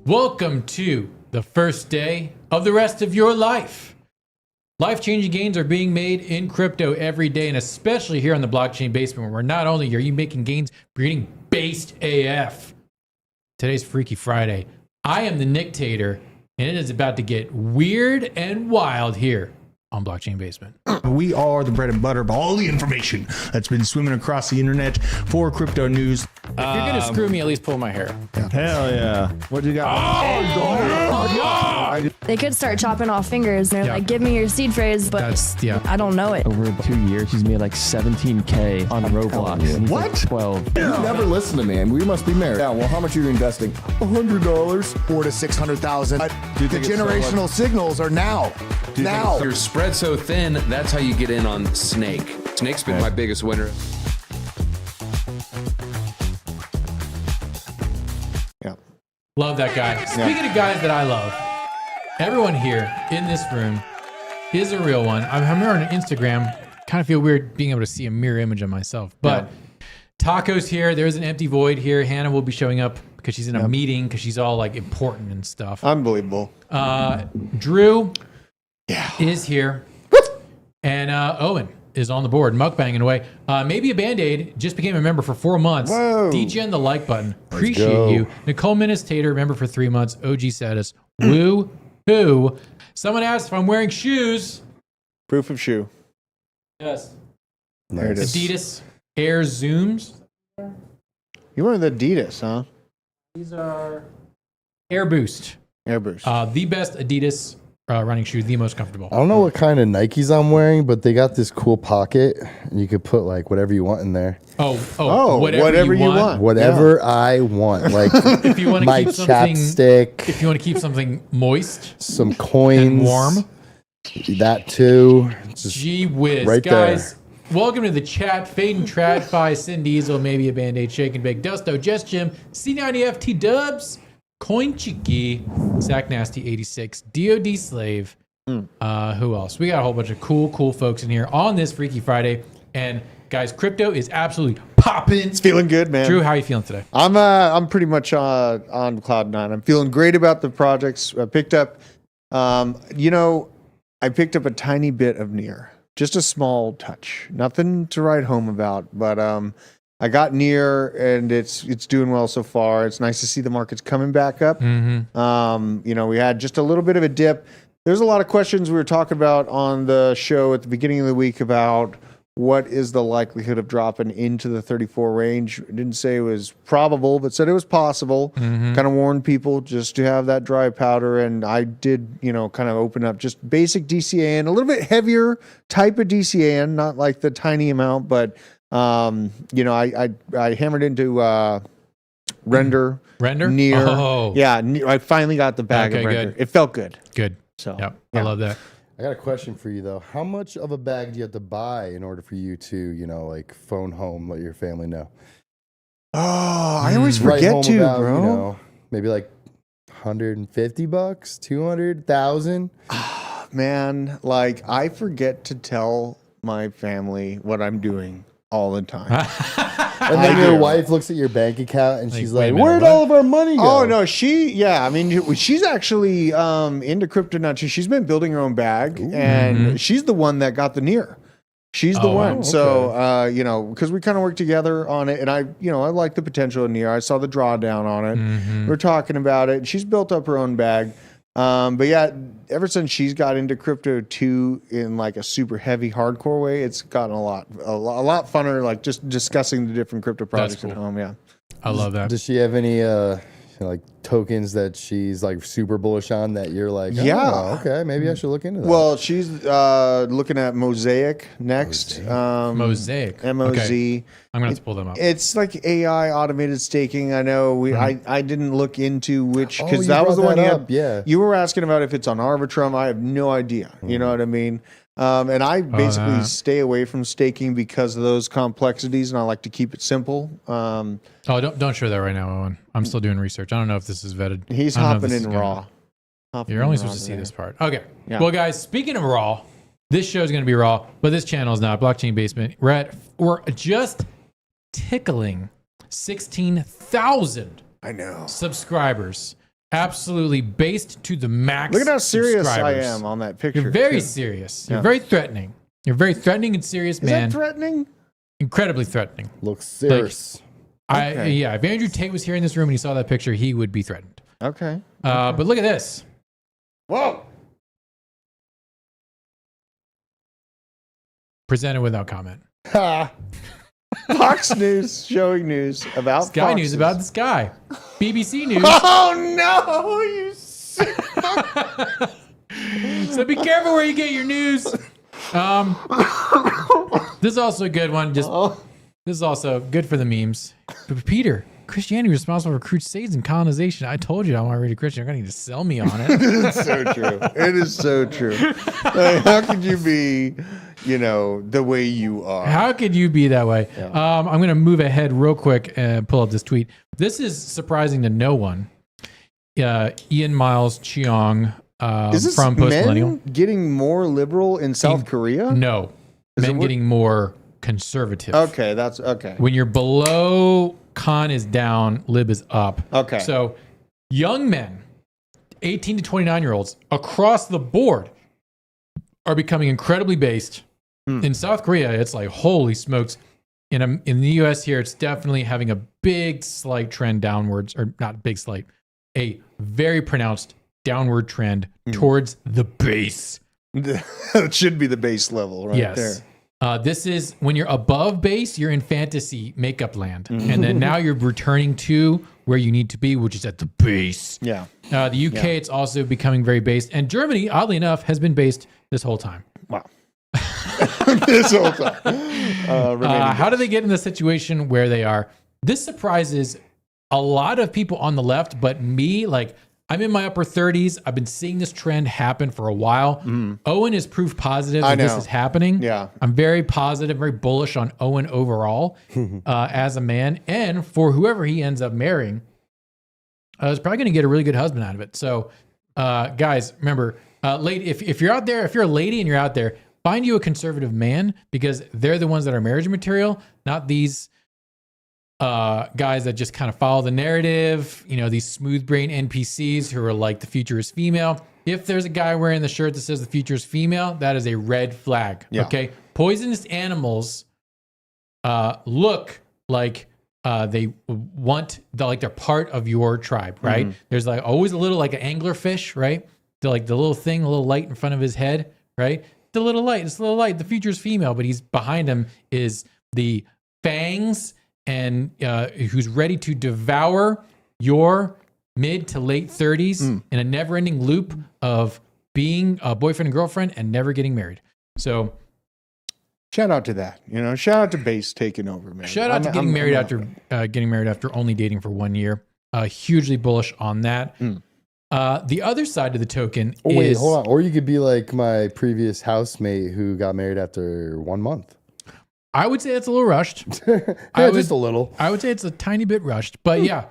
Welcome to the first day of the rest of your life. Life-changing gains are being made in crypto every day, and especially here on the blockchain basement, where not only are you making gains, but you're getting based AF. Today's Freaky Friday. I am the Nictator, and it is about to get weird and wild here on Blockchain Basement. We are the bread and butter of all the information that's been swimming across the internet for crypto news. If you're going to screw me, at least pull my hair. Hell yeah. What do you got? They could start chopping off fingers. They're like, give me your seed phrase, but I don't know it. Over 2 years, he's made like 17K on Roblox. And he's What? Like 12. You never listen to me, and we must be married. Yeah, well, how much are you investing? $100. $400,000 to $600,000. The generational signals are now. Now. Your spread so thin, that's how you get in on Snake. Snake's been my biggest winner. Yeah. Love that guy. Speaking of guys that I love, everyone here in this room is a real one. I'm here on Instagram. Kind of feel weird being able to see a mirror image of myself. But Taco's here. There's an empty void here. Hannah will be showing up because she's in a meeting because she's all like important and stuff. Unbelievable. Drew is here. And Owen is on the board, mukbanging away. Maybe a Band-Aid, just became a member for 4 months. Whoa. DJ and the like button. Appreciate you. Nicole Ministator, member for 3 months. OG status. Woo hoo. Someone asked if I'm wearing shoes. Proof of shoe. Yes. There it is. Adidas Air Zooms. You're wearing the Adidas, huh? These are Air Boost. Air Boost. The best Adidas running shoe, the most comfortable. I don't know what kind of Nikes I'm wearing, but they got this cool pocket, and you could put like whatever you want in there. Whatever you want. Whatever I want, like If you want to my keep something, chapstick, if you want to keep something moist some coins, and warm, that too. Just gee whiz, right guys. Welcome to the chat. Fade and Tradfi, Sin Diesel, maybe a Band-Aid, Shake and Bake, Dusto, Just Jim, C90FT Dubs, Coin Chiki, Zach Nasty 86, DOD Slave. Who else? We got a whole bunch of cool folks in here on this Freaky Friday. And guys, crypto is absolutely popping. It's feeling good, man. Drew, how are you feeling today? I'm pretty much on cloud nine. I'm feeling great about the projects. I picked up, I picked up a tiny bit of Near. Just a small touch. Nothing to write home about, but I got Near, and it's doing well so far. It's nice to see the markets coming back up. We had just a little bit of a dip. There's a lot of questions we were talking about on the show at the beginning of the week about what is the likelihood of dropping into the 34 range. I didn't say it was probable, but said it was possible. Kind of warned people just to have that dry powder. And I did, kind of open up just basic DCAN, a little bit heavier type of DCAN, not like the tiny amount, but I hammered into Render. Near. Oh. Yeah, I finally got the bag of Render. Good. It felt good. Good. So Yep. I love that. I got a question for you though. How much of a bag do you have to buy in order for you to, phone home, let your family know? Oh, I always Write forget home to, about, bro. Maybe like $150, 200,000. Man, I forget to tell my family what I'm doing all the time. And then your wife looks at your bank account and she's wait a like, minute, where'd what? all of our money go? Oh no, she's actually into crypto now too. She's been building her own bag, and she's the one that got the Near. She's the one. okay. So because we kind of work together on it, and I like the potential of Near. I saw the drawdown on it. We're talking about it. She's built up her own bag. But yeah, ever since she's got into crypto too in like a super heavy hardcore way, it's gotten a lot funner, like just discussing the different crypto projects at home. Yeah. I love that. Does she have any tokens that she's like super bullish on that you're like, okay, maybe I should look into that? Well, she's looking at Mosaic next. Mosaic. MOZ. Okay. I'm going to have to pull them up. It's like AI automated staking. I know I didn't look into which, because you that was the brought one that up, you were asking about if it's on Arbitrum. I have no idea. You know what I mean? And I basically stay away from staking because of those complexities, and I like to keep it simple. Don't show that right now, Owen. I'm still doing research. I don't know if this is vetted. He's I don't know if hopping this is in gonna- raw. You're only supposed to see this part. Okay. Yeah. Well, guys, speaking of raw, this show is going to be raw, but this channel is not. Blockchain Basement. We're just tickling 16,000 I know. subscribers. absolutely based to the max. Look at how serious I subscribers. am on that picture. You're very too. serious. You're very threatening. You're very threatening and serious, Is man. that threatening? Incredibly threatening. Looks serious. Yeah, if Andrew Tate was here in this room and he saw that picture, he would be threatened. Okay. But look at this. Whoa. Presented without comment. Fox News showing news about Sky foxes. News about this guy. BBC News. Oh no, you sick. So be careful where you get your news. This is also a good one. This is also good for the memes. But Peter, Christianity is responsible for crusades and colonization. I told you I want to read a Christian. You're going to need to sell me on it. It's so true. It is so true. Like, how could you be, the way you are? How could you be that way? Yeah. I'm going to move ahead real quick and pull up this tweet. This is surprising to no one. Ian Miles Cheong is this from Post Millennial. Men getting more liberal in South Korea? No. Men getting more conservative. Okay, that's okay. When you're below, con is down, lib is up. Okay. So young men, 18 to 29-year-olds across the board are becoming incredibly based. In South Korea, it's like, holy smokes. In the US here, it's definitely having a big slight trend downwards, or not big slight, a very pronounced downward trend towards the base. It should be the base level right there. This is when you're above base, you're in fantasy makeup land. And then now you're returning to where you need to be, which is at the base. Yeah. The UK, it's also becoming very based. And Germany, oddly enough, has been based this whole time. Wow. This whole time. How do they get in the situation where they are? This surprises a lot of people on the left, but me, like, I'm in my upper 30s. I've been seeing this trend happen for a while. Owen is proof positive that this is happening. Yeah. I'm very positive, very bullish on Owen overall as a man. And for whoever he ends up marrying, is probably going to get a really good husband out of it. So, guys, remember, if you're out there, if you're a lady and you're out there, find you a conservative man, because they're the ones that are marriage material, not these guys that just kind of follow the narrative, these smooth brain NPCs who are like, the future is female. If there's a guy wearing the shirt that says the future is female, that is a red flag. Yeah. Okay. Poisonous animals look like they want they're part of your tribe, right? There's like always a little like an anglerfish, right? The little thing, a little light in front of his head, right? The little light, this little light. The future is female, but he's behind him is the fangs, and who's ready to devour your mid to late 30s in a never-ending loop of being a boyfriend and girlfriend and never getting married. So, shout out to that. Shout out to base taking over, man. Shout out to getting married after only dating for 1 year. Hugely bullish on that. The other side of the token is... Wait, hold on. Or you could be like my previous housemate who got married after 1 month. I would say it's a little rushed. Just a little. I would say it's a tiny bit rushed. But yeah,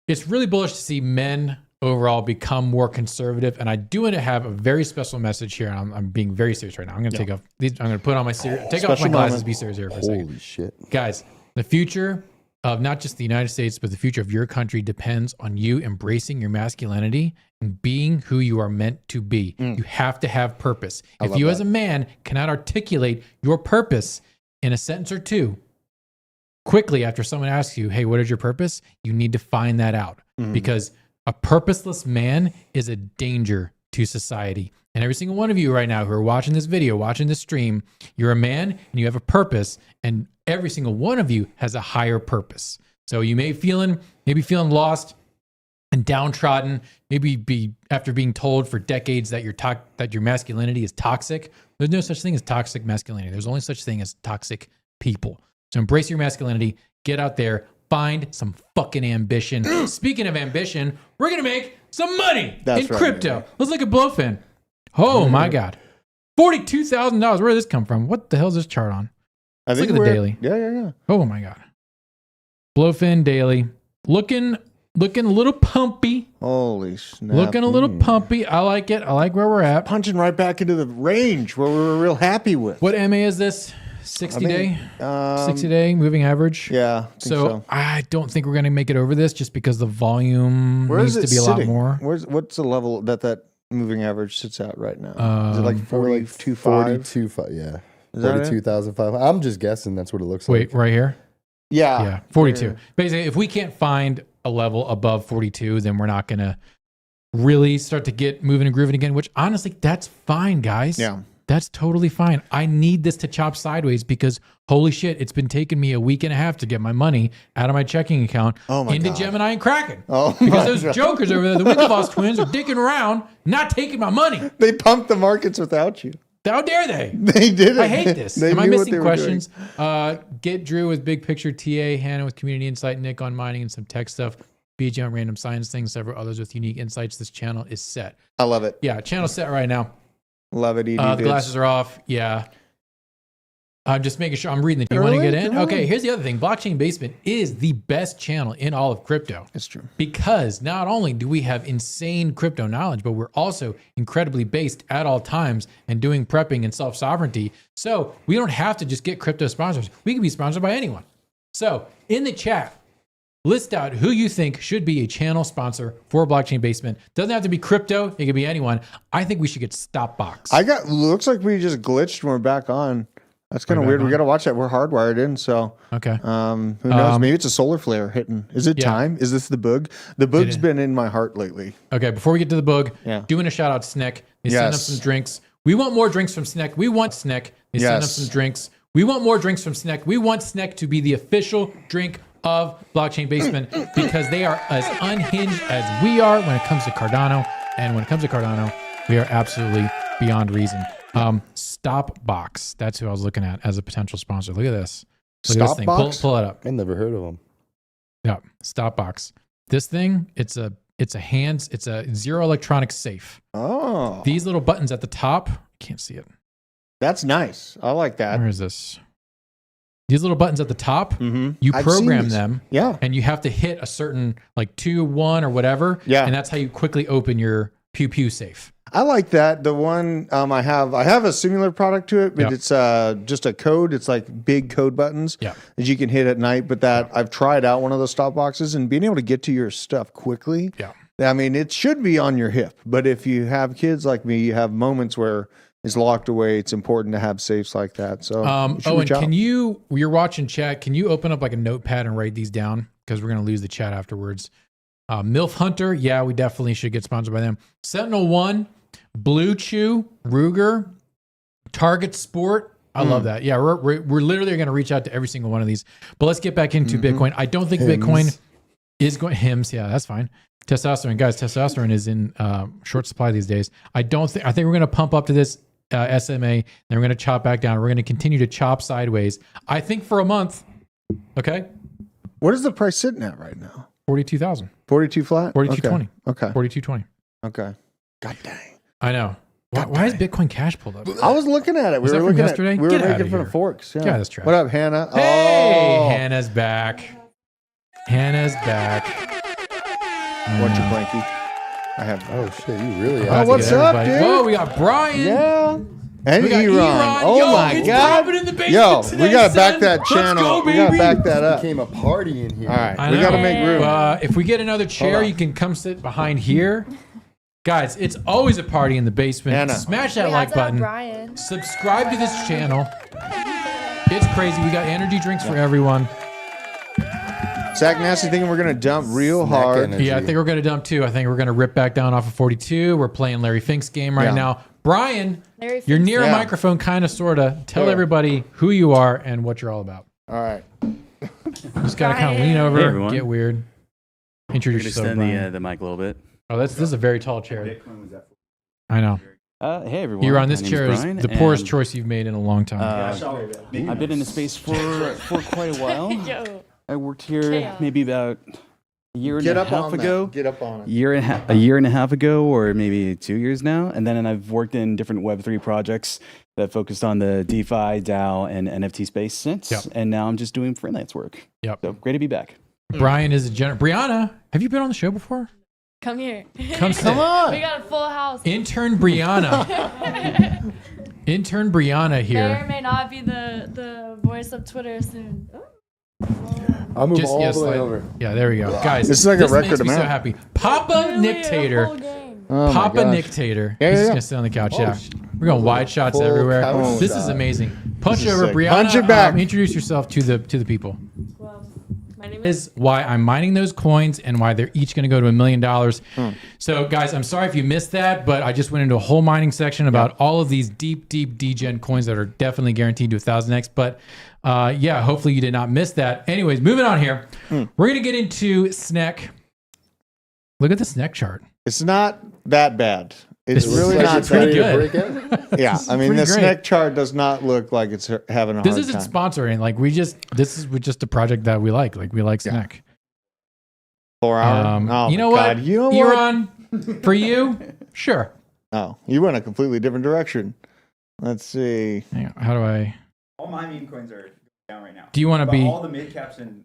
it's really bullish to see men overall become more conservative. And I do want to have a very special message here. I'm being very serious right now. I'm going to take off these. I'm going to put on my take off my glasses, be serious here for a second. Holy shit. Guys, the future of not just the United States, but the future of your country depends on you embracing your masculinity and being who you are meant to be. You have to have purpose. If you as a man cannot articulate your purpose in a sentence or two quickly after someone asks you, hey, what is your purpose? You need to find that out, because a purposeless man is a danger to society. And every single one of you right now who are watching this video, watching this stream, you're a man and you have a purpose, and every single one of you has a higher purpose. So you may maybe feeling lost and downtrodden, maybe after being told for decades that your masculinity is toxic. There's no such thing as toxic masculinity. There's only such thing as toxic people. So embrace your masculinity, get out there, find some fucking ambition. Speaking of ambition, we're going to make some money in crypto. Man. Let's look at Blofin. Oh my God. $42,000. Where did this come from? What the hell is this chart on? Let's look at the daily. Yeah. Oh my God. Blofin daily. Looking a little pumpy. Holy snap. Looking a little pumpy. I like it. I like where we're at. Punching right back into the range where we were real happy with. What MA is this? 60 day moving average. Yeah. So I don't think we're going to make it over this just because the volume needs to be a lot more. What's the level that moving average sits at right now? Is it like 42.5? 42.5, yeah. 42,500. I'm just guessing that's what it looks like. Wait, right here? Yeah. 42. Yeah. Basically, if we can't find a level above 42, then we're not going to really start to get moving and grooving again, which honestly, that's fine, guys. Yeah. That's totally fine. I need this to chop sideways because holy shit, it's been taking me a week and a half to get my money out of my checking account into Gemini and Kraken. Because those jokers over there, the Winklevoss twins, are dicking around, not taking my money. They pumped the markets without you. How dare they? They did it. I hate this. Am I missing questions? Get Drew with big picture, TA, Hannah with community insight, Nick on mining and some tech stuff, BJ on random science things, several others with unique insights. This channel is set. I love it. Yeah, channel set right now. Love it. The glasses are off. Yeah. I'm just making sure I'm reading it. Do you want to get in? Okay, here's the other thing. Blockchain Basement is the best channel in all of crypto. It's true. Because not only do we have insane crypto knowledge, but we're also incredibly based at all times and doing prepping and self-sovereignty. So we don't have to just get crypto sponsors. We can be sponsored by anyone. So in the chat, list out who you think should be a channel sponsor for Blockchain Basement. Doesn't have to be crypto. It could be anyone. I think we should get Stopbox. Looks like we just glitched when we're back on. That's kind of weird. We got to watch that. We're hardwired in. So, okay. Who knows? Maybe it's a solar flare hitting. Is it time? Is this the bug? The bug's been in my heart lately. Okay. Before we get to the bug, doing a shout out to Sneck. They sent up some drinks. We want more drinks from Sneck. We want Sneck. They sent up some drinks. We want more drinks from Sneck. We want Sneck to be the official drink of Blockchain Basement because they are as unhinged as we are when it comes to Cardano. And when it comes to Cardano, we are absolutely beyond reason. Stopbox. That's who I was looking at as a potential sponsor. Look at this. Look at this thing. Pull it up. I never heard of them. Yeah. Stopbox. This thing, it's a zero electronic safe. Oh. These little buttons at the top. Can't see it. That's nice. I like that. Where is this? These little buttons at the top, you program them, and you have to hit a certain, like 2, 1, or whatever, and that's how you quickly open your Pew Pew safe. I like that. The one I have a similar product to it, but it's just a code. It's like big code buttons that you can hit at night. But I've tried out one of those stop boxes and being able to get to your stuff quickly. Yeah, I mean, it should be on your hip, but if you have kids like me, you have moments where it's locked away. It's important to have safes like that. So, and can you're watching chat, can you open up like a notepad and write these down? Because we're going to lose the chat afterwards. MILF Hunter, yeah, we definitely should get sponsored by them. Sentinel One, Blue Chew, Ruger, Target Sport. I love that. Yeah, we're literally going to reach out to every single one of these. But let's get back into Bitcoin. I don't think Bitcoin is going hymns. Yeah, that's fine. Testosterone, guys. Testosterone is in short supply these days. I think we're going to pump up to this SMA, then we're going to chop back down. We're going to continue to chop sideways. I think for a month. Okay. What is the price sitting at right now? 42,000. 42 flat. 42.20. Okay. 42.20. Okay. God dang. I know. Why is Bitcoin Cash pulled up? I was looking at it. We were looking yesterday. We were making fun of forks. Yeah, that's trash. What up, Hannah? Hey, Hannah's back. Hannah's back. What's your blankie? I have. Oh shit! You really? Oh, what's up, dude? Whoa, we got Brian. Yeah. And Eron. Oh yo, my God. Yo, we got to back that channel. We got to back that up. Became a party in here. All right. We got to make room. If we get another chair, you can come sit behind here. Guys, it's always a party in the basement. Anna. Smash that like button. Subscribe to this channel. It's crazy. We got energy drinks for everyone. Zach Nasty thinking we're going to dump real hard. Energy. Yeah, I think we're going to dump too. I think we're going to rip back down off of 42. We're playing Larry Fink's game right now. Brian, you're near a microphone, kind of, sort of. Tell everybody who you are and what you're all about. All right. Just got to kind of lean over, get weird. Introduce yourself, extend the mic a little bit. Oh, this is a very tall chair. I know. Hey, everyone. You're on this chair is the poorest choice you've made in a long time. I've been in the space for quite a while. I worked here maybe about a year and a half ago. Get up on it. A year and a half ago, or maybe 2 years now. And then I've worked in different Web3 projects that focused on the DeFi, DAO, and NFT space since. Yep. And now I'm just doing freelance work. Yep. So great to be back. Brian is a Brianna, have you been on the show before? Come here. Come on. We got a full house. Intern Brianna Intern Brianna May or here. may not be the voice of Twitter soon. I'll move all the way slightly. over. Yeah, there we go. Guys, This is like a record makes me so amount. happy. Papa Nictator. Oh my Papa gosh. Nictator. Yeah, He's yeah, just yeah. gonna sit on the couch. Yeah, we're going wide shots Full everywhere. couch This is shot. amazing. Punch This is over, sick. Brianna. Punch it back. Introduce yourself to the people. Well, my name Is why I'm mining those coins and why they're each going to go to $1 million. So, guys, I'm sorry if you missed that, but I just went into a whole mining section about all of these deep degen coins that are definitely guaranteed to 1,000x. But yeah, hopefully you did not miss that. Anyways, moving on here, we're going to get into SNEC. Look at the SNEC chart. It's not that bad. It's It's really like not it's pretty that good. bad. Yeah, I mean, the pretty great. SNEC chart does not look like it's having a This hard isn't time. sponsoring. Like this is just a project that we like. Like we like SNEC. 4 hour. Oh You know my what? God. You know what? Iran, for you, sure. Oh, you went a completely different direction. Let's see. Hang on, how do I? All my meme coins are down right now. Do you want to But be? all the mid caps and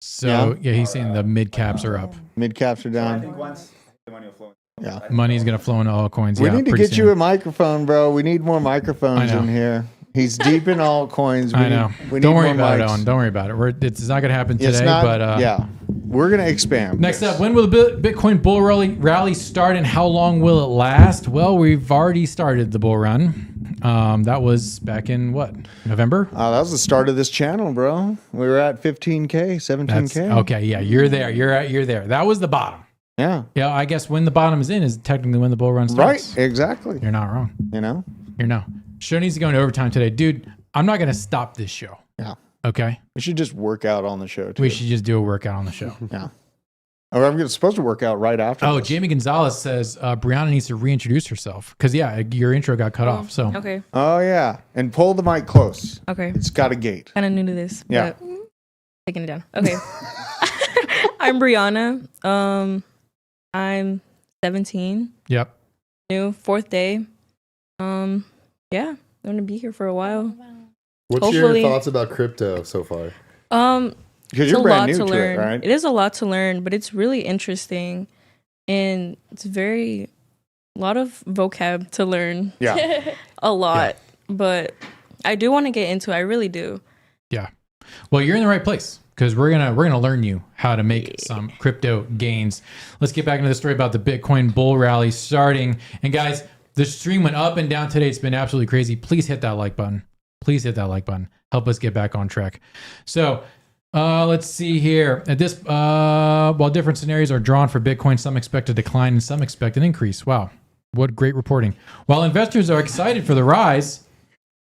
So yeah, he's saying the mid caps are up. Mid caps are I down. think once the money will flow. Yeah. Money's gonna flow into all coins. We yeah, need to pretty get you soon. a microphone, bro. We need more microphones I know. in here. He's deep in altcoins. I know. We Don't need worry more about it, mics. Owen. Don't worry about it. It's not gonna happen It's today. not, but yeah, we're gonna expand. Next this. up, when will the Bitcoin bull rally start, and how long will it last? Well, we've already started the bull run. That was back in what, November? That was the start of this channel, bro. We were at 15K, 17K. Okay, yeah, you're there. You're there. That was the bottom. Yeah. Yeah, I guess when the bottom is in is technically when the bull run Right. starts. Exactly. You're not wrong. You know. You're no. Show needs to go into overtime today, dude. I'm not gonna stop this show. Yeah. Okay. We should just work out on the show too. We should just do a workout on the show. Yeah. Or I'm supposed to work out right after. Oh, this. Jamie Gonzalez says Brianna needs to reintroduce herself because yeah, your intro got cut off. So Okay. Oh yeah, and pull the mic close. Okay. It's got a gate. Kind of new to this. Yeah. But taking it down. Okay. I'm Brianna. I'm 17. Yep. New 4th day. Yeah, I'm gonna be here for a while. What's Hopefully- your thoughts about crypto so far? Because It's you're a brand lot new to to learn. it, right? It is a lot to learn, but it's really interesting, and it's a lot of vocab to learn. Yeah. A lot, but I do want to get into it. I really do. Yeah. Well, you're in the right place because we're gonna learn you how to make some crypto gains. Let's get back into the story about the Bitcoin bull rally starting. And guys, the stream went up and down today. It's been absolutely crazy. Please hit that like button. Please hit that like button. Help us get back on track. So let's see here. At this, while different scenarios are drawn for Bitcoin, some expect a decline and some expect an increase. Wow, what great reporting. While investors are excited for the rise,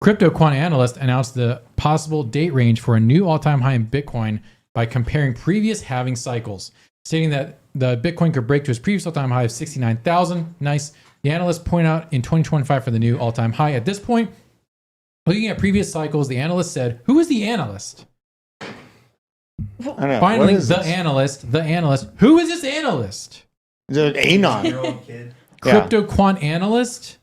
Crypto Quant Analyst announced the possible date range for a new all-time high in Bitcoin by comparing previous halving cycles, stating that the Bitcoin could break to its previous all-time high of 69,000. Nice. The analysts point out in 2025 for the new all-time high. At this point, looking at previous cycles, the analyst said, who is the analyst? I know. Finally, What is the this? analyst. Who is this analyst? Is it Anon? Year-old kid. Yeah. Crypto Quant Analyst?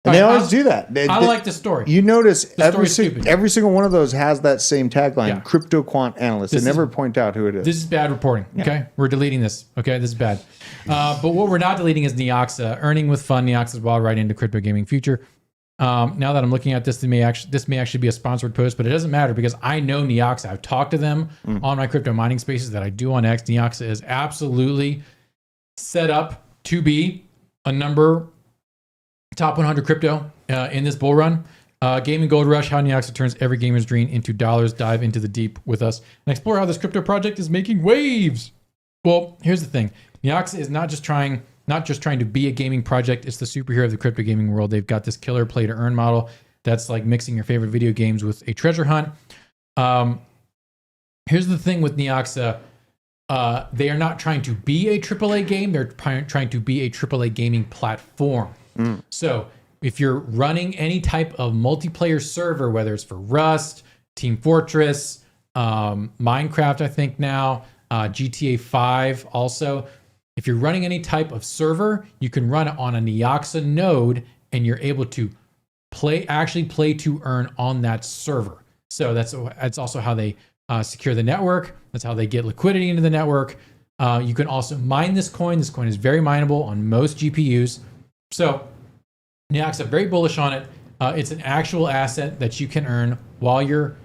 And they All right, always do that. I like the story. You notice The story's stupid. every single one of those has that same tagline: Yeah. "Crypto Quant Analyst." This They is- never point out who it is. This is bad reporting. Okay, we're deleting this. Okay, this is bad. But what we're not deleting is Neoxa. Earning with fun. Neoxa's wild right into crypto gaming future. Now that I'm looking at this, this may actually be a sponsored post, but it doesn't matter because I know Neoxa. I've talked to them on my crypto mining spaces that I do on X. Neoxa is absolutely set up to be a top 100 crypto in this bull run. Gaming Gold Rush, how Neoxa turns every gamer's dream into dollars. Dive into the deep with us and explore how this crypto project is making waves. Well, here's the thing. Neoxa is not just trying to be a gaming project. It's the superhero of the crypto gaming world. They've got this killer play to earn model that's like mixing your favorite video games with a treasure hunt. Here's the thing with Neoxa. They are not trying to be a AAA game. They're trying to be a AAA gaming platform. So if you're running any type of multiplayer server, whether it's for Rust, Team Fortress, Minecraft, I think now, GTA 5 also, if you're running any type of server, you can run it on a Neoxa node and you're able to actually play to earn on that server. So that's also how they secure the network. That's how they get liquidity into the network. You can also mine this coin. This coin is very mineable on most GPUs. So Neox, I'm very bullish on it. It's an actual asset that you can earn while you're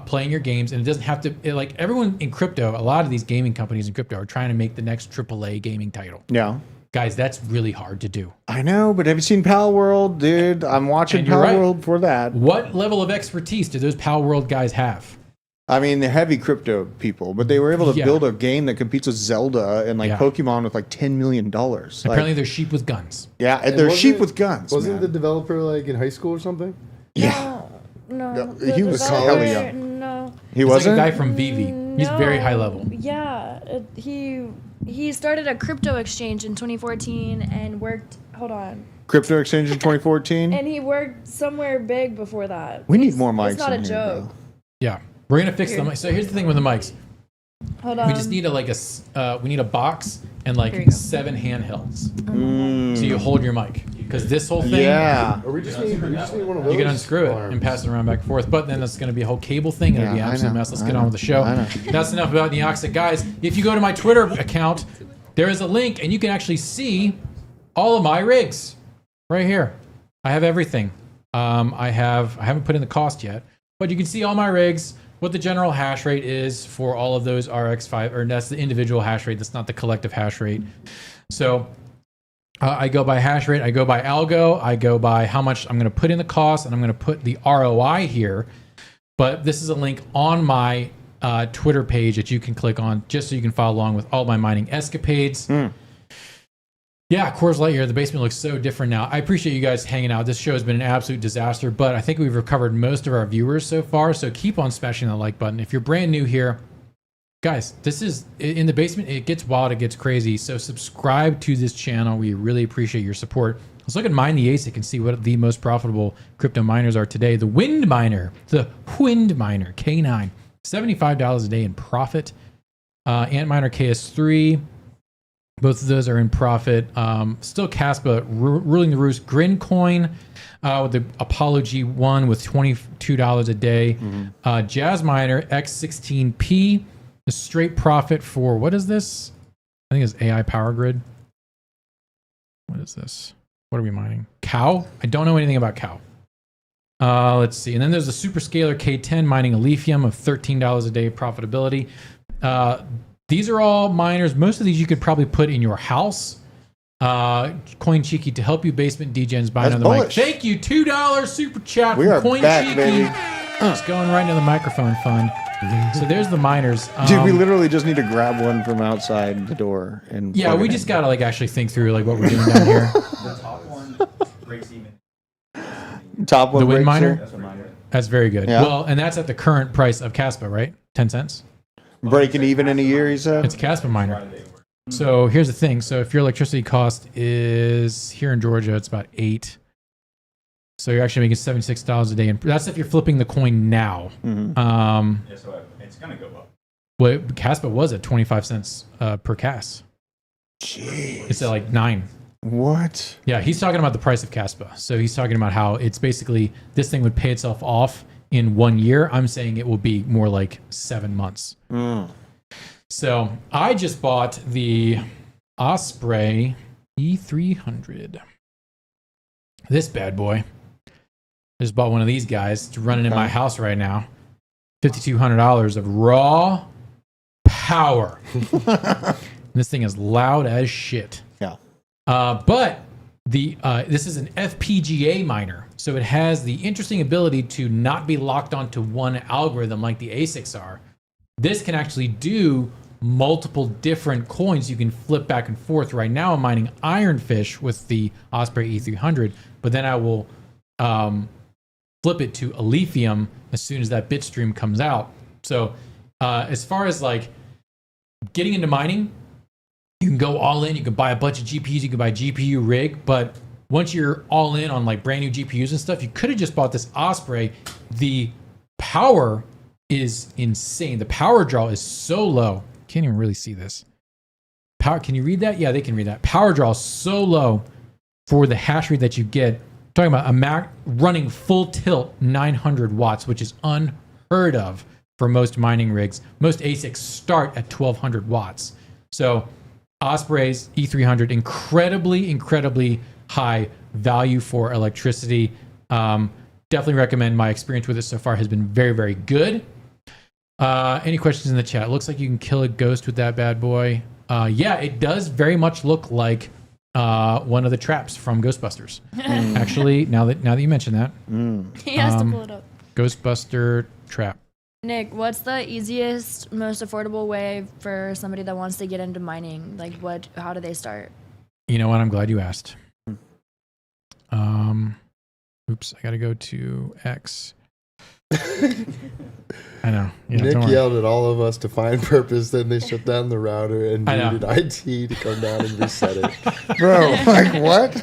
playing your games, and it doesn't have to, like everyone in crypto, a lot of these gaming companies in crypto are trying to make the next AAA gaming title. Yeah. Guys, that's really hard to do. I know, but have you seen Pal World, dude? I'm watching Pal World for that. What level of expertise do those Pal World guys have? I mean, they're heavy crypto people, but they were able to build a game that competes with Zelda and like Pokemon with like $10 million. Apparently, they're sheep with guns. Yeah, and they're sheep with guns. Wasn't the developer like in high school or something? Yeah. No, he was hella young. No, he wasn't. Like a guy from Vivi. He's very high level. Yeah, he started a crypto exchange in 2014 and worked. Hold on. Crypto exchange in 2014. And he worked somewhere big before that. We need more mics. It's not a in joke. Here, yeah, we're gonna fix them. So here's the thing with the mics. Hold on. We just need we need a box and like 7 handhelds. So you hold your mic because this whole thing. Yeah. Or we just need one of those. You can unscrew it and pass it around back and forth, but then it's going to be a whole cable thing. It'll be an absolute mess. Let's get on with the show. That's enough about Neox. Guys, if you go to my Twitter account, there is a link and you can actually see all of my rigs right here. I have everything. I haven't put in the cost yet, but you can see all my rigs, what the general hash rate is for all of those RX5, or that's the individual hash rate. That's not the collective hash rate. So I go by hash rate. I go by algo. I go by how much I'm going to put in the cost, and I'm going to put the ROI here. But this is a link on my Twitter page that you can click on just so you can follow along with all my mining escapades. Yeah, Coors Light here. The basement looks so different now. I appreciate you guys hanging out. This show has been an absolute disaster, but I think we've recovered most of our viewers so far. So keep on smashing the like button. If you're brand new here, guys, this is in the basement. It gets wild. It gets crazy. So subscribe to this channel. We really appreciate your support. Let's look at Mine the ASIC and see what the most profitable crypto miners are today. The Wind Miner, K9, $75 a day in profit. Antminer KS3. Both of those are in profit. Still Caspa ruling the roost. Grincoin with the Apollo G1 with $22 a day. Jazzminer X16P, the straight profit for, what is this? I think it's AI Power Grid. What is this? What are we mining? Cow? I don't know anything about Cow. Let's see. And then there's the Superscaler K10 mining Ethereum of $13 a day profitability. These are all miners. Most of these you could probably put in your house. Coin Cheeky to help you basement degens buying on the mic. Thank you. $2 super chat from Coin Cheeky. Baby. Just going right into the microphone fund. So there's the miners. Dude, we literally just need to grab one from outside the door and we just gotta like actually think through like what we're doing down here. The top one breaks even. Top one. The Wind Miner. That's a miner. That's very good. Yeah. Well, and that's at the current price of Caspa, right? 10 cents. Breaking even in a year, he said? It's a Caspa miner. So here's the thing. So if your electricity cost is here in Georgia, it's about $8. So you're actually making $76 a day. And that's if you're flipping the coin now. Yeah, so it's going to go up. Well, Caspa was at 25 cents per CAS. Jeez. It's at like 9. What? Yeah, he's talking about the price of Caspa. So he's talking about how it's basically this thing would pay itself off in 1 year. I'm saying it will be more like 7 months. So I just bought the Osprey E300. This bad boy. I just bought one of these guys. It's running in my house right now. $5,200 of raw power. This thing is loud as shit. Yeah. But this is an FPGA miner. So it has the interesting ability to not be locked onto one algorithm like the ASICs are. This can actually do multiple different coins. You can flip back and forth. Right now I'm mining Ironfish with the Osprey E300, but then I will flip it to Ethereum as soon as that bit stream comes out. So as far as like getting into mining, you can go all in. You can buy a bunch of GPUs. You can buy a GPU rig. But once you're all in on like brand new GPUs and stuff, you could have just bought this Osprey. The power is insane. The power draw is so low. Can't even really see this. Power. Can you read that? Yeah, they can read that. Power draw is so low for the hash rate that you get. I'm talking about a Mac running full tilt 900 watts, which is unheard of for most mining rigs. Most ASICs start at 1200 watts. So Osprey's E300, incredibly high value for electricity. Definitely recommend. My experience with it so far has been very, very good. Any questions in the chat? Looks like you can kill a ghost with that bad boy. Yeah, it does very much look like one of the traps from Ghostbusters. Actually, now that you mention that, He has to pull it up. Ghostbuster trap. Nick, what's the easiest, most affordable way for somebody that wants to get into mining? Like, how do they start? You know what? I'm glad you asked. Oops, I got to go to X. I know. Yeah, Nick yelled at all of us to find purpose, then they shut down the router and needed IT to come down and reset it. Bro, like what?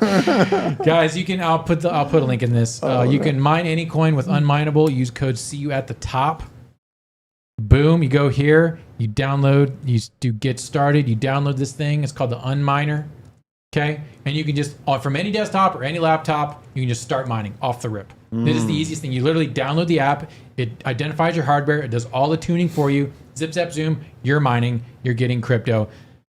Guys, you can. I'll put a link in this. You can mine any coin with unmineable. Use code CU at the top. Boom! You go here. You download. You do get started. You download this thing. It's called the Unminer. Okay, and you can just from any desktop or any laptop, you can just start mining off the rip. This is the easiest thing. You literally download the app. It identifies your hardware. It does all the tuning for you. Zip, zap, zoom. You're mining. You're getting crypto.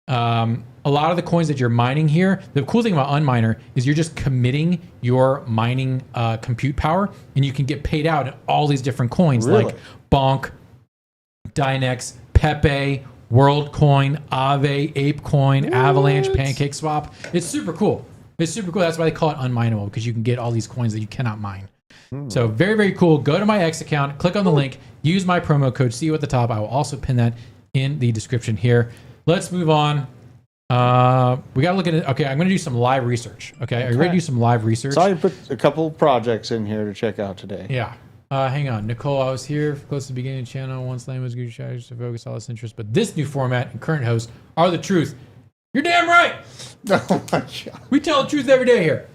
A lot of the coins that you're mining here, the cool thing about Unminer is you're just committing your mining compute power, and you can get paid out in all these different coins like Bonk, Dynex, Pepe, WorldCoin, Aave, ApeCoin, Avalanche, PancakeSwap. It's super cool. It's super cool. That's why they call it unmineable, because you can get all these coins that you cannot mine. So very, very cool. Go to my X account, click on the link, use my promo code CU at the top. I will also pin that in the description here. Let's move on. We got to look at it. Okay, I'm going to do some live research. Okay, are you ready to do some live research? So I put a couple projects in here to check out today. Yeah. Hang on. Nicole, I was here close to the beginning of the channel. Once Lane was good strategy to focus all this interest, but this new format and current hosts are the truth. You're damn right. Oh my God. We tell the truth every day here.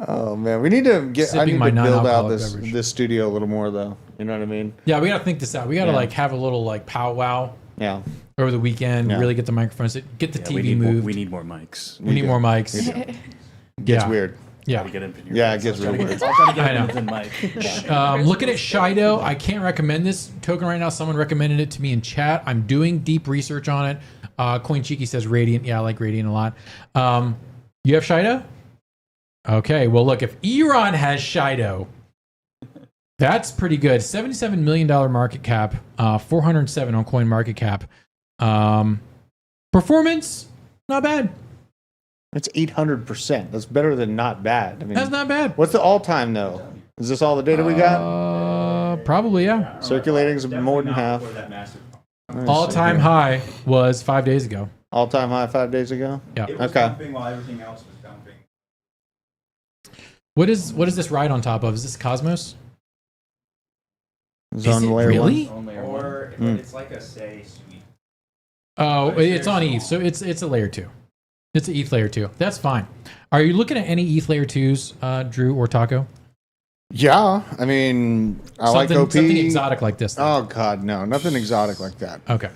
Oh man, we need to get. I need to build out this studio a little more, though. You know what I mean? Yeah, we got to think this out. We got to like have a little like powwow. Yeah. Over the weekend, really get the microphones, get the TV moved. We need more mics. We need more mics. Gets weird. Yeah. Yeah, it gets really weird. I know. Looking at Shido, I can't recommend this token right now. Someone recommended it to me in chat. I'm doing deep research on it. Coin Cheeky says Radiant. Yeah, I like Radiant a lot. You have Shido? Okay. Well, look, if Eron has Shido, that's pretty good. $77 million market cap, 407 on Coin Market Cap. Performance, not bad. It's 800%. That's better than not bad. I mean, that's not bad. What's the all-time though? Is this all the data we got? Probably, yeah. Circulating is more than half. All-time high was 5 days ago. All-time high 5 days ago? Yeah. It was dumping while everything else was dumping. What is this ride on top of? Is this Cosmos? Is it layer really? Or it's like a say suite. Oh, it's on ETH, so it's a layer 2. It's an ETH layer 2. That's fine. Are you looking at any ETH layer 2s, Drew or Taco? Yeah, I mean, I like OP. Something exotic like this. Oh God, no, nothing exotic like that. Okay.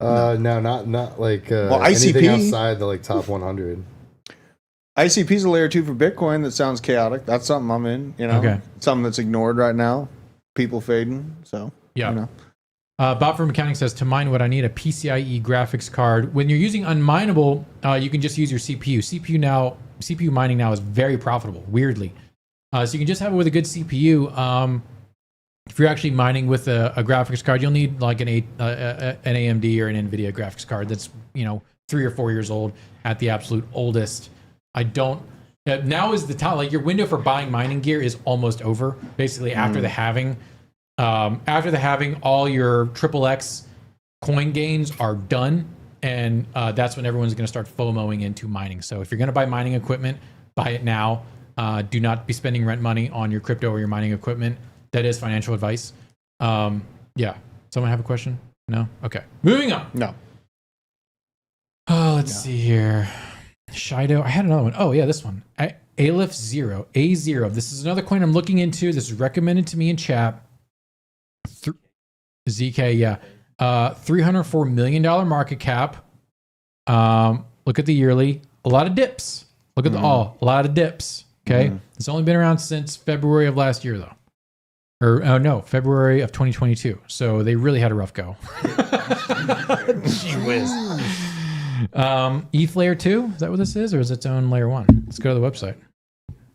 No, not like well, anything ICP outside the like top 100. ICP is a layer 2 for Bitcoin. That sounds chaotic. That's something I'm in. You know, okay. Something that's ignored right now. People fading. So yeah. You know. Bot from Accounting says, to mine what I need a PCIe graphics card. When you're using unmineable, you can just use your CPU. CPU mining now is very profitable, weirdly. So you can just have it with a good CPU. If you're actually mining with a graphics card, you'll need like an AMD or an NVIDIA graphics card that's 3 or 4 years old at the absolute oldest. Now is the time. Like your window for buying mining gear is almost over. Basically, after the halving. After the halving, all your XXX coin gains are done, and that's when everyone's going to start FOMOing into mining. So if you're going to buy mining equipment, buy it now. Do not be spending rent money on your crypto or your mining equipment. That is financial advice. Yeah. Someone have a question? No? Okay. Moving on. No. Oh, let's see here. Shido. I had another one. Oh, yeah, this one. Aleph 0. A0. This is another coin I'm looking into. This is recommended to me in chat. ZK, yeah. $304 million market cap. Look at the yearly. A lot of dips. Look at a lot of dips. Okay. It's only been around since February of last year, though. February of 2022. So they really had a rough go. Gee whiz. ETH layer 2, is that what this is, or is it its own layer 1? Let's go to the website.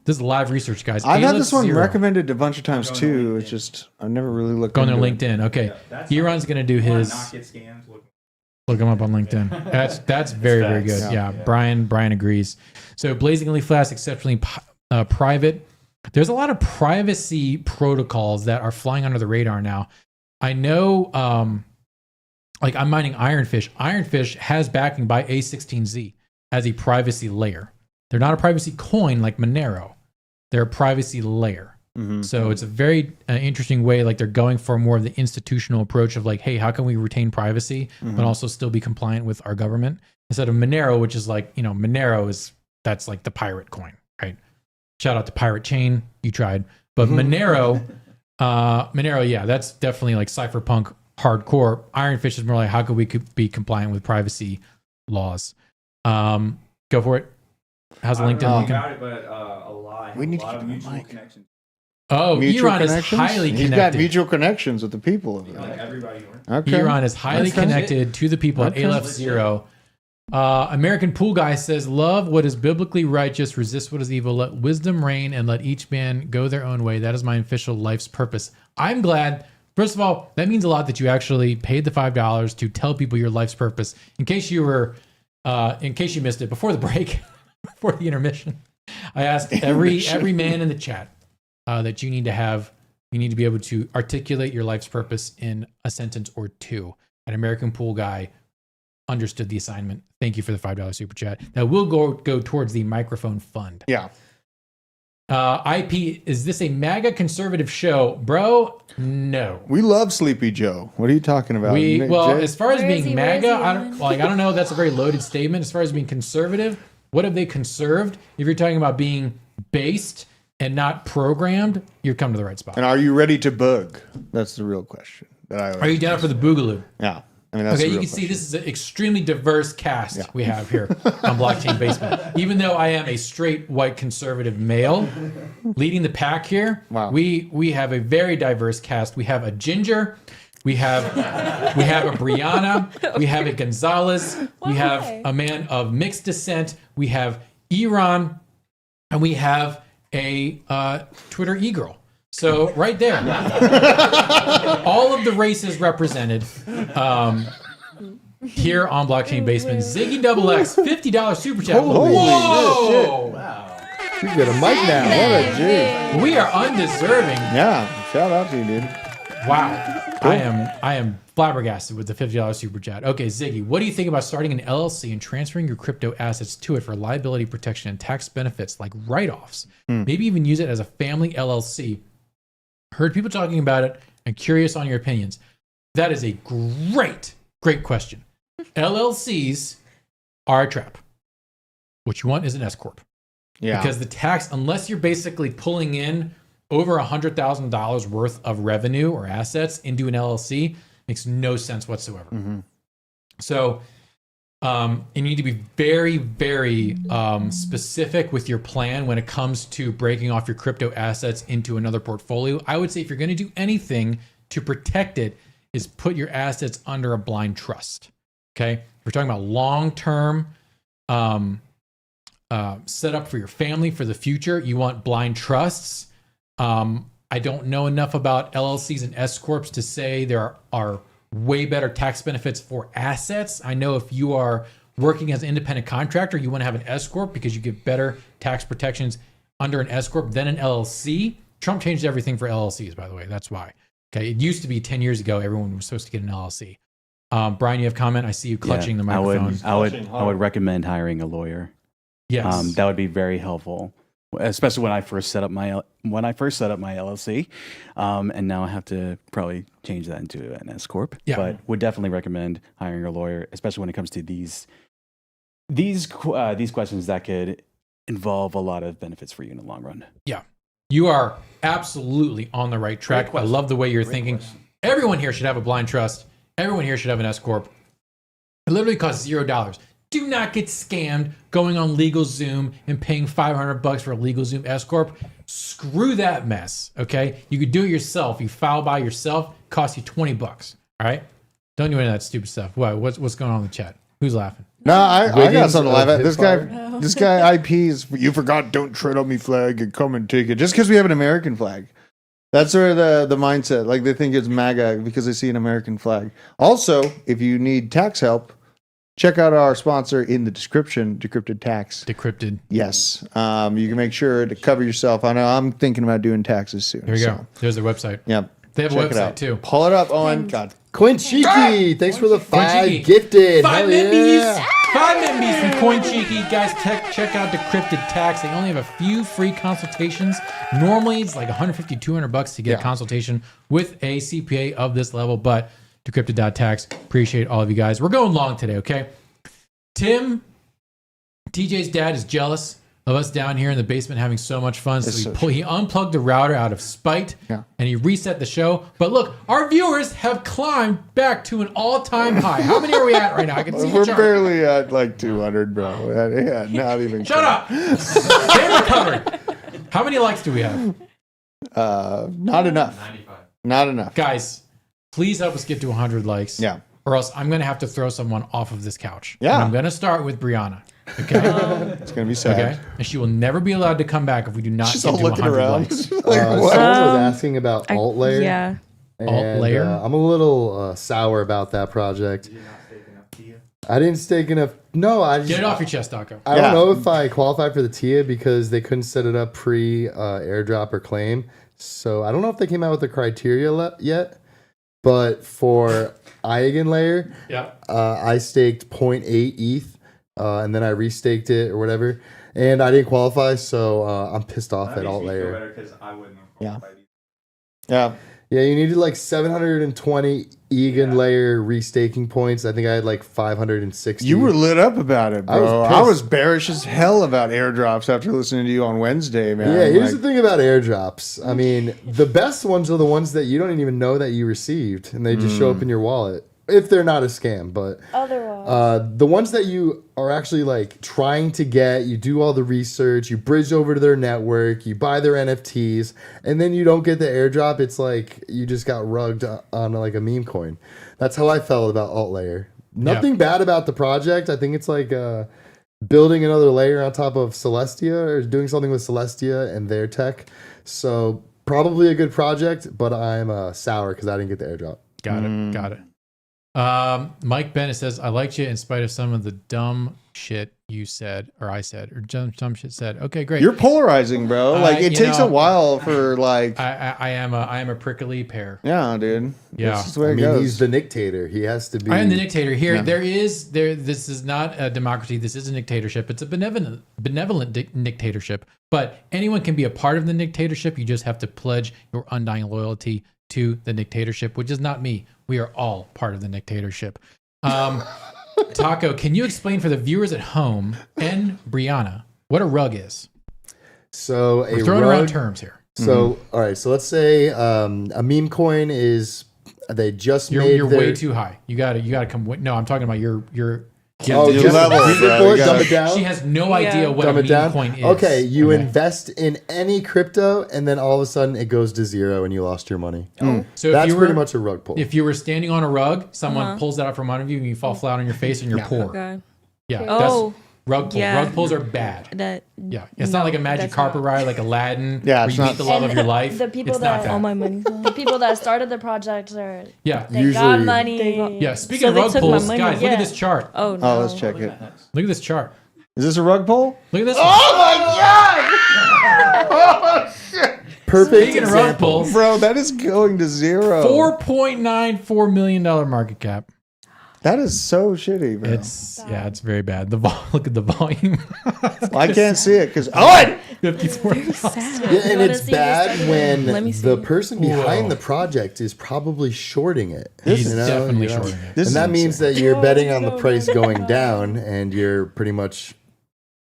This is live research, guys. I've had this one 0. recommended a bunch of times too. It's just I've never really looked. Go on their into LinkedIn. Okay, Eron's gonna do his. Look him up on LinkedIn. That's very good. Yeah, Brian agrees. So blazingly fast, exceptionally private. There's a lot of privacy protocols that are flying under the radar now. I know, like I'm mining Ironfish. Ironfish has backing by A16Z as a privacy layer. They're not a privacy coin like Monero. They're a privacy layer. So it's a very interesting way. Like they're going for more of the institutional approach of like, hey, how can we retain privacy, but also still be compliant with our government? Instead of Monero, which is like, Monero that's like the pirate coin, right? Shout out to Pirate Chain. You tried. But Monero, yeah, that's definitely like cypherpunk hardcore. Ironfish is more like, how could we be compliant with privacy laws? Go for it. How's the LinkedIn looking? About it, but a lot. We need to lot keep of him mutual on mic. connections. Oh, mutual Eron is connections? highly He's connected. got mutual connections with the people of Like it. everybody. Okay. Eron is highly connected to the people at Aleph Zero. American Pool Guy says, love what is biblically righteous, resist what is evil, let wisdom reign, and let each man go their own way. That is my official life's purpose. I'm glad. First of all, that means a lot that you actually paid the $5 to tell people your life's purpose. In case you missed it before the break, before the intermission, I asked every man in the chat that you need to be able to articulate your life's purpose in a sentence or two. An American Pool Guy understood the assignment. Thank you for the $5 super chat. That will go towards the microphone fund. Yeah. IP, is this a MAGA conservative show? Bro, no. We love Sleepy Joe. What are you talking about? As far as Where is being he? MAGA, Where is he, I don't know. That's a very loaded statement. As far as being conservative, what have they conserved? If you're talking about being based and not programmed, you've come to the right spot. And are you ready to bug? That's the real question. Are you down for the boogaloo? Yeah. I mean, that's Okay, the you real can see question. this is an extremely diverse cast we have here on Blockchain Basement. Even though I am a straight white conservative male leading the pack here, we have a very diverse cast. We have a Ginger, we have a Brianna, we have a Gonzalez, we have a man of mixed descent, we have Eron, and we have a Twitter e-girl. So right there, all of the races represented here on Blockchain Basement. Ziggy Double X, $50 super chat. Holy Whoa! Wow. You get a mic now. What a G. We are undeserving. Yeah. Shout out to you, dude. Wow. Cool. I am flabbergasted with the $50 super chat. Okay, Ziggy, what do you think about starting an LLC and transferring your crypto assets to it for liability protection and tax benefits like write-offs? Maybe even use it as a family LLC. Heard people talking about it and curious on your opinions. That is a great question. LLCs are a trap. What you want is an S corp. Yeah. Because the tax, unless you're basically pulling in over $100,000 worth of revenue or assets into an LLC, makes no sense whatsoever. So you need to be very, very specific with your plan when it comes to breaking off your crypto assets into another portfolio. I would say if you're going to do anything to protect it, is put your assets under a blind trust. Okay, if we're talking about long-term setup for your family for the future, you want blind trusts. I don't know enough about LLCs and S corps to say there are way better tax benefits for assets. I know if you are working as an independent contractor, you want to have an S corp because you get better tax protections under an S corp than an LLC. Trump changed everything for LLCs, by the way. That's why. Okay, it used to be 10 years ago everyone was supposed to get an LLC. Brian, you have a comment? I see you clutching the microphone. I would recommend hiring a lawyer. Yes, that would be very helpful, especially when I first set up my LLC, and now I have to probably change that into an S corp. Yeah. But would definitely recommend hiring a lawyer, especially when it comes to these questions that could involve a lot of benefits for you in the long run. Yeah, you are absolutely on the right track. I love the way you're thinking. Everyone here should have a blind trust. Everyone here should have an S corp. It literally costs $0. Do not get scammed going on LegalZoom and paying $500 for a LegalZoom S corp. Screw that mess. Okay, you could do it yourself. You file by yourself. Costs you $20. All right, don't do any of that stupid stuff. What's going on in the chat? Who's laughing? No, I got Wiggins something to laugh at. of This guy IPs. You forgot, don't tread on me flag and come and take it. Just because we have an American flag. That's sort of the mindset. Like they think it's MAGA because they see an American flag. Also, if you need tax help, check out our sponsor in the description, Decrypted Tax. Decrypted. Yes. You can make sure to cover yourself. I know I'm thinking about doing taxes soon. Here we go. There's their website. Yep. They have a Check it website out. too. Pull it up, Owen. God. Quinn Cheeky, thanks for the 5 Cheeky. gifted. 5 Hell membies. yeah. 5 membies from Coin Cheeky. Guys, check out Decrypted Tax. They only have a few free consultations. Normally, it's like $150, $200 to get a consultation with a CPA of this level, but Decrypted.tax. Appreciate all of you guys. We're going long today, okay? Tim, TJ's dad, is jealous of us down here in the basement having so much fun. So he unplugged the router out of spite and he reset the show. But look, our viewers have climbed back to an all-time high. How many are we at right now? I can see We're the chart. barely at like 200, bro. Yeah, not even. Shut up. They recovered. How many likes do we have? Not enough. 95. Not enough. Guys, please help us get to 100 likes. Yeah. Or else I'm going to have to throw someone off of this couch. Yeah. And I'm going to start with Brianna. Okay. It's gonna be sad. Okay. And she will never be allowed to come back if we do not She's get all to looking 100 around. likes. Like, Someone was asking about alt layer. Yeah. And, Alt layer? I'm a little sour about that project. I didn't stake enough. No, I just Get it off your chest, Daco. I don't know if I qualify for the TIA because they couldn't set it up pre airdrop or claim. So I don't know if they came out with the criteria yet. But for Eigenlayer, I staked 0.8 ETH. And then I restaked it or whatever, and I didn't qualify, so I'm pissed off at alt layer. Yeah, you needed like 720 layer restaking points. I think I had like 560. You were lit up about it, bro. I pissed. was bearish as hell about airdrops after listening to you on Wednesday, man. Yeah, here's the thing about airdrops. I mean, the best ones are the ones that you don't even know that you received, and they just show up in your wallet. If they're not a scam, but the ones that you are actually like trying to get, you do all the research, you bridge over to their network, you buy their NFTs, and then you don't get the airdrop. It's like you just got rugged on like a meme coin. That's how I felt about alt layer. Nothing bad about the project. I think it's like building another layer on top of Celestia or doing something with Celestia and their tech. So probably a good project, but I'm sour because I didn't get the airdrop. Got it. Mike Bennett says, I liked you in spite of some of the dumb shit you said, or I said, or dumb shit said. Okay, great. You're polarizing, bro. Like it takes a while for like. I am a prickly pear. Yeah, dude. Yeah. This is the way it goes. He's the dictator. He has to be. I am the dictator here. Yeah. This is not a democracy. This is a dictatorship. It's a benevolent dictatorship. But anyone can be a part of the dictatorship. You just have to pledge your undying loyalty to the dictatorship, which is not me. We are all part of the dictatorship. Taco, can you explain for the viewers at home and Brianna what a rug is? So we're throwing around terms here. So all right. So let's say a meme coin is they just made. You're way too high. You got to come. No, I'm talking about your. Your level, dumb it down. She has no idea what dumb a meme coin is. Okay, you invest in any crypto, and then all of a sudden it goes to zero, and you lost your money. So that's pretty much a rug pull. If you were standing on a rug, someone pulls that out from under you, and you fall flat on your face, and you're poor. Okay. Yeah. That's rug pulls. Yeah. Rug pulls are bad. It's not like a magic carpet ride, like Aladdin. Yeah, where you meet the love of your life. The people it's not that all my money. The people that started the project are they got money. Yeah. Speaking of rug pulls, guys, look at this chart. Oh no. Let's check it. Look at this chart. Is this a rug pull? Look at this. Oh my god! Oh shit! Perfect Speaking of rug pulls, bro, that is going to zero. $4.94 million market cap. That is so shitty, bro. It's very bad. Look at the volume. I can't see it because 54,000. Yeah, and it's bad when the person behind the project is probably shorting it. He's definitely shorting it. And that means that you're betting on the price going down, and you're pretty much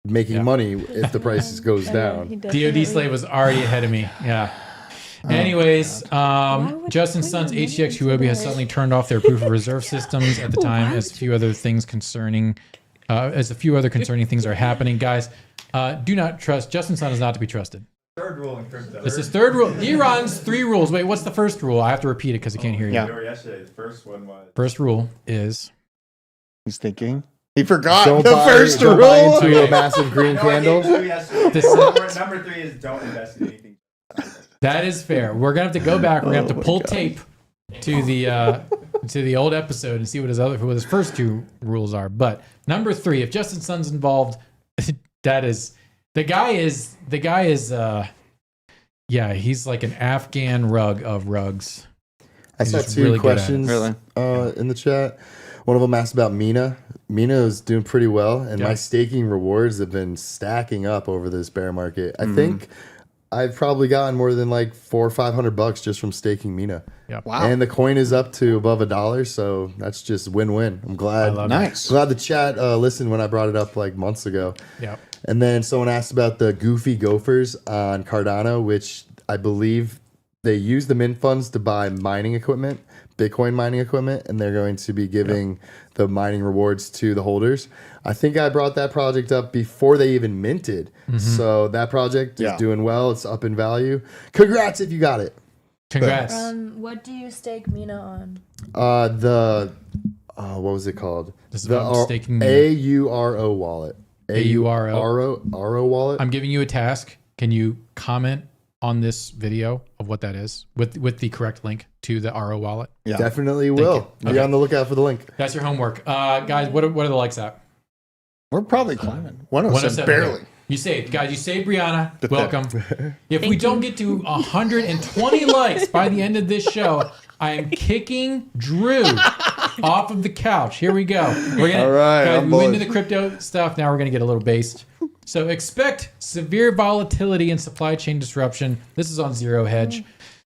making money if the price goes down. DOD Slave was already ahead of me. Yeah. Anyways, Justin Sun's HTX Huobi has suddenly turned off their proof of reserve systems at the time as a few other concerning things are happening. Guys, do not trust. Justin Sun is not to be trusted. Third rule in crypto. This is third rule. He runs 3 rules. Wait, what's the first rule? I have to repeat it because I can't hear you. Yesterday, the first one was. First rule is. He's thinking. He forgot Don't the buy, first don't buy rule. into a massive green candle. Number 3 is don't invest in anything. That is fair. We're gonna have to go back. We're gonna have to pull tape to the old episode and see what his first 2 rules are. But number 3, if Justin Sun's involved, that is the guy is he's like an Afghan rug of rugs. I saw 2 questions in the chat. One of them asked about Mina. Mina is doing pretty well, and my staking rewards have been stacking up over this bear market. I think I've probably gotten more than like $400 or $500 just from staking Mina. Yeah. Wow. And the coin is up to above $1, so that's just win-win. I'm glad. Nice. Glad the chat listened when I brought it up like months ago. Yeah. And then someone asked about the goofy gophers on Cardano, which I believe they use the mint funds to buy mining equipment, Bitcoin mining equipment, and they're going to be giving the mining rewards to the holders. I think I brought that project up before they even minted. So that project is doing well. It's up in value. Congrats if you got it. Congrats. What do you stake Mina on? What was it called? This is the what I'm staking Mina. AURO wallet. AURO wallet. I'm giving you a task. Can you comment on this video of what that is with the correct link to the RO wallet? Yeah. Definitely will. Be on the lookout for the link. That's your homework. Guys, what are the likes at? We're probably climbing. 107 barely. Okay. You saved. Guys, you saved Brianna. Welcome. If we don't get to 120 likes by the end of this show, I am kicking Drew off of the couch. Here we go. We're gonna, all right. guys, we went into the crypto stuff. Now we're going to get a little based. So expect severe volatility and supply chain disruption. This is on Zero Hedge.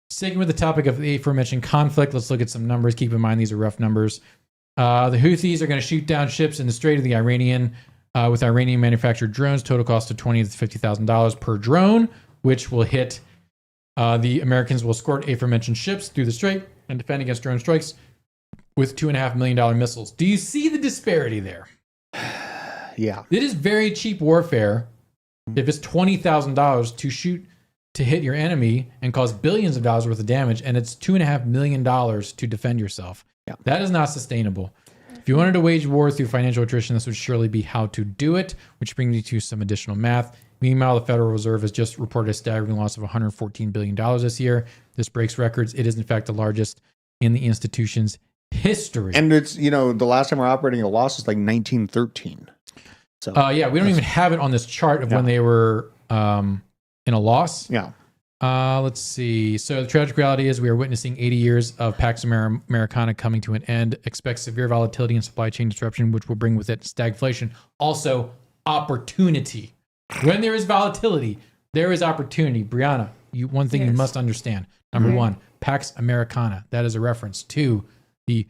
Sticking with the topic of the aforementioned conflict, let's look at some numbers. Keep in mind these are rough numbers. The Houthis are going to shoot down ships in the Strait of the Iranian with Iranian manufactured drones. Total cost of $20,000 to $50,000 per drone, which will hit. The Americans will escort aforementioned ships through the strait and defend against drone strikes with $2.5 million missiles. Do you see the disparity there? Yeah. It is very cheap warfare if it's $20,000 to shoot to hit your enemy and cause billions of dollars worth of damage, and it's $2.5 million to defend yourself. Yeah. That is not sustainable. If you wanted to wage war through financial attrition, this would surely be how to do it, which brings me to some additional math. Meanwhile, the Federal Reserve has just reported a staggering loss of $114 billion this year. This breaks records. It is, in fact, the largest in the institution's history. And it's, the last time we're operating a loss was like 1913. So we don't even have it on this chart of when they were in a loss. Yeah. Let's see. So the tragic reality is we are witnessing 80 years of Pax Americana coming to an end. Expect severe volatility and supply chain disruption, which will bring with it stagflation. Also, opportunity. When there is volatility, there is opportunity. Brianna, one thing you must understand. Number one, Pax Americana. That is a reference to the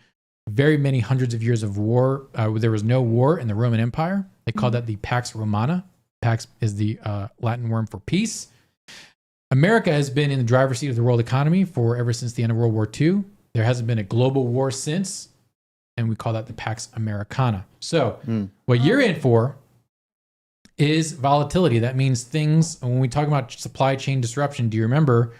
very many hundreds of years of war. There was no war in the Roman Empire. They called that the Pax Romana. Pax is the Latin word for peace. America has been in the driver's seat of the world economy ever since the end of World War II. There hasn't been a global war since, and we call that the Pax Americana. So what you're in for is volatility. That means things, when we talk about supply chain disruption, do you remember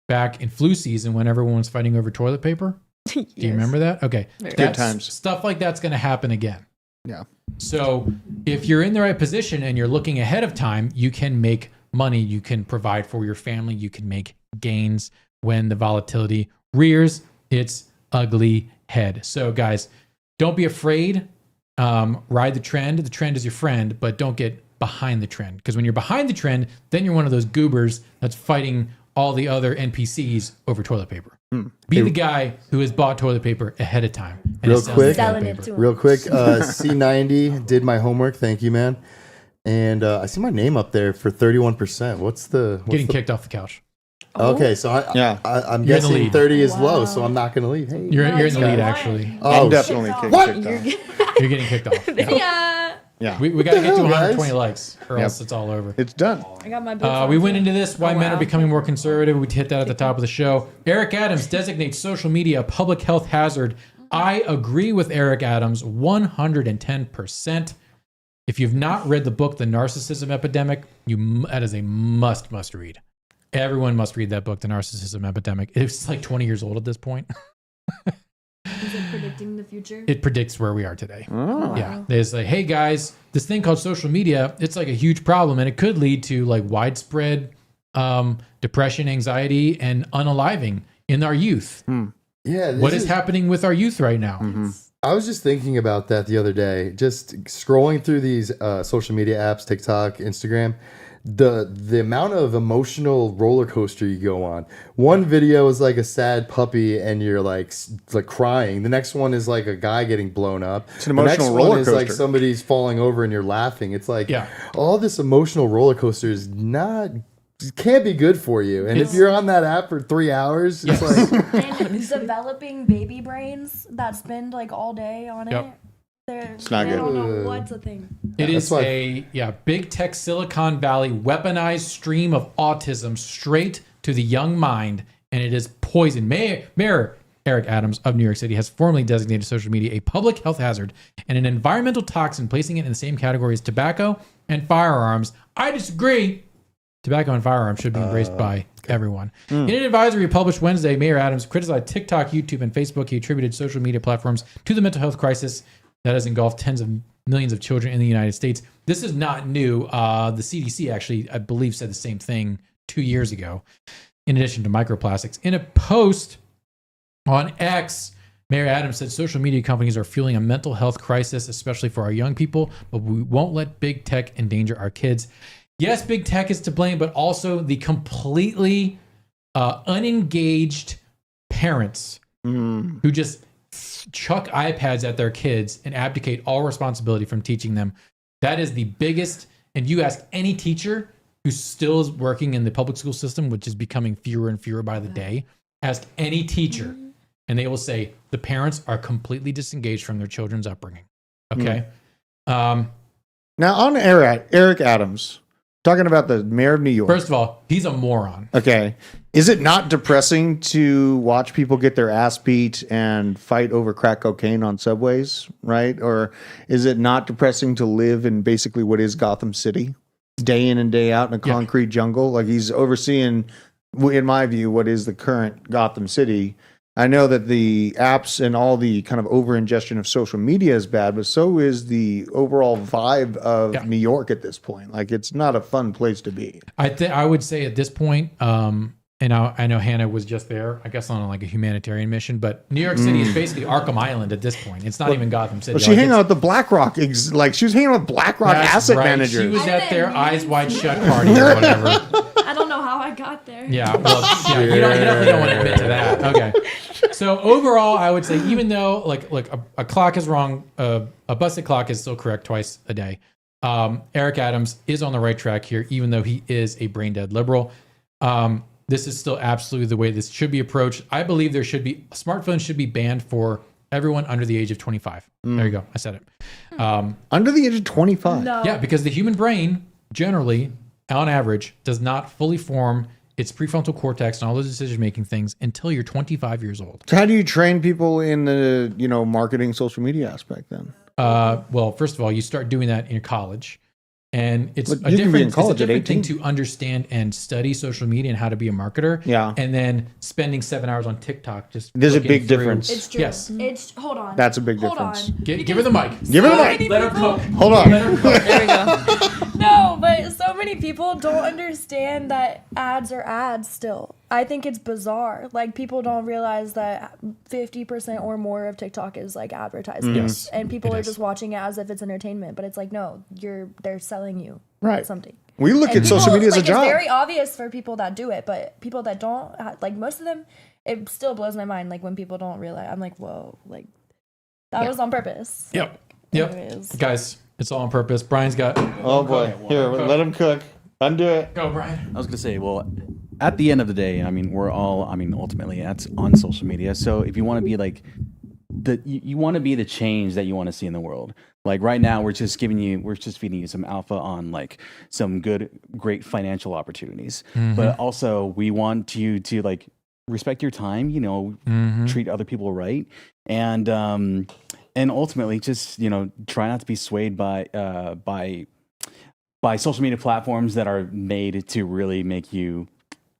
back in flu season when everyone was fighting over toilet paper? Yes. Do you remember that? Okay. Good times. Stuff like that's going to happen again. Yeah. So if you're in the right position and you're looking ahead of time, you can make money, you can provide for your family, you can make gains when the volatility rears its ugly head. So guys, don't be afraid. Ride the trend. The trend is your friend, but don't get behind the trend. Because when you're behind the trend, then you're one of those goobers that's fighting all the other NPCs over toilet paper. Be the guy who has bought toilet paper ahead of time. And Real quick, paper. C90 did my homework. Thank you, man. And I see my name up there for 31%. What's getting kicked off the couch? Okay, so I'm guessing 30 is low, so I'm not going to leave. Hey, you're in the lead, actually. I'm definitely kicked off. You're getting kicked off. Yeah. We got to get to 120 likes, or else it's all over. It's done. I got my we went into this, why men are becoming more conservative. We hit that at the top of the show. Eric Adams designates social media a public health hazard. I agree with Eric Adams 110%. If you've not read the book, The Narcissism Epidemic, that is a must read. Everyone must read that book, The Narcissism Epidemic. It's like 20 years old at this point. Is it pretty predicting the future. It predicts where we are today. Oh. Yeah. There's like, hey guys, this thing called social media, it's like a huge problem and it could lead to like widespread depression, anxiety, and unaliving in our youth. Yeah. What is happening with our youth right now? I was just thinking about that the other day, just scrolling through these social media apps, TikTok, Instagram. The amount of emotional roller coaster you go on. One video is like a sad puppy and you're like crying. The next one is like a guy getting blown up. It's an emotional the next roller one is like coaster. somebody's falling over and you're laughing. It's like all this emotional roller coaster is not. It can't be good for you. And if you're on that app for 3 hours, it's like And developing baby brains that spend like all day on it. It's not I good. don't know what's a thing. It is big tech Silicon Valley weaponized stream of autism straight to the young mind, and it is poison. Mayor Eric Adams of New York City has formally designated social media a public health hazard and an environmental toxin, placing it in the same category as tobacco and firearms. I disagree. Tobacco and firearms should be embraced by everyone. In an advisory published Wednesday, Mayor Adams criticized TikTok, YouTube, and Facebook. He attributed social media platforms to the mental health crisis that has engulfed tens of millions of children in the United States. This is not new. The CDC actually, I believe, said the same thing 2 years ago, in addition to microplastics. In a post on X, Mayor Adams said social media companies are fueling a mental health crisis, especially for our young people, but we won't let big tech endanger our kids. Yes, big tech is to blame, but also the completely unengaged parents who just chuck iPads at their kids and abdicate all responsibility from teaching them. That is the biggest. And you ask any teacher who still is working in the public school system, which is becoming fewer and fewer by the day, ask any teacher, and they will say the parents are completely disengaged from their children's upbringing. Okay. Now on Eric Adams, talking about the mayor of New York. First of all, he's a moron. Okay. Is it not depressing to watch people get their ass beat and fight over crack cocaine on subways, right? Or is it not depressing to live in basically what is Gotham City, day in and day out in a concrete jungle? Like he's overseeing, in my view, what is the current Gotham City. I know that the apps and all the kind of over-ingestion of social media is bad, but so is the overall vibe of New York at this point. Like, it's not a fun place to be. I would say at this point, and I know Hannah was just there, I guess on like a humanitarian mission, but New York City is basically Arkham Island at this point. It's not even Gotham City. But she hanging out with the BlackRock, like she was hanging out with BlackRock asset managers. She was at their eyes wide shut party or whatever. I don't know how I got there. Yeah, well, you definitely don't want to admit to that. Okay. So overall, I would say even though like a clock is wrong, a busted clock is still correct twice a day. Eric Adams is on the right track here, even though he is a brain dead liberal. This is still absolutely the way this should be approached. I believe smartphones should be banned for everyone under the age of 25. There you go. I said it. Under the age of 25? No. Yeah, because the human brain generally, on average, does not fully form its prefrontal cortex and all those decision-making things until you're 25 years old. So how do you train people in the, marketing social media aspect then? Well, first of all, you start doing that in college. And it's But a you can be in different, college at 18. thing to understand and study social media and how to be a marketer. Yeah. And then spending 7 hours on TikTok just There's a looking big through- difference. It's true. Yes. Hold on. That's a big Hold difference. on. Give her the mic. Give her the So mic. many Let her people- cook. Hold on. Let her cook. There we go. No, but so many people don't understand that ads are ads still. I think it's bizarre. Like, people don't realize that 50% or more of TikTok is like advertisements. Yes, And people it are is. just watching it as if it's entertainment. But it's like, no, they're selling you Right. something. We look And at social people- media as a like, job. It's very obvious for people that do it, but people that don't, like most of them, it still blows my mind. Like when people don't realize, I'm like, whoa, like that was on purpose. Yep. Anyways. Guys, it's all on purpose. Brian's got. Oh boy. Here, let him cook. Undo it. Go, Brian. I was going to say, well, at the end of the day, we're all, ultimately that's on social media. So if you want to be like you want to be the change that you want to see in the world. Like right now, we're just feeding you some alpha on like some great financial opportunities. But also we want you to like respect your time, treat other people right. And ultimately just, try not to be swayed by social media platforms that are made to really make you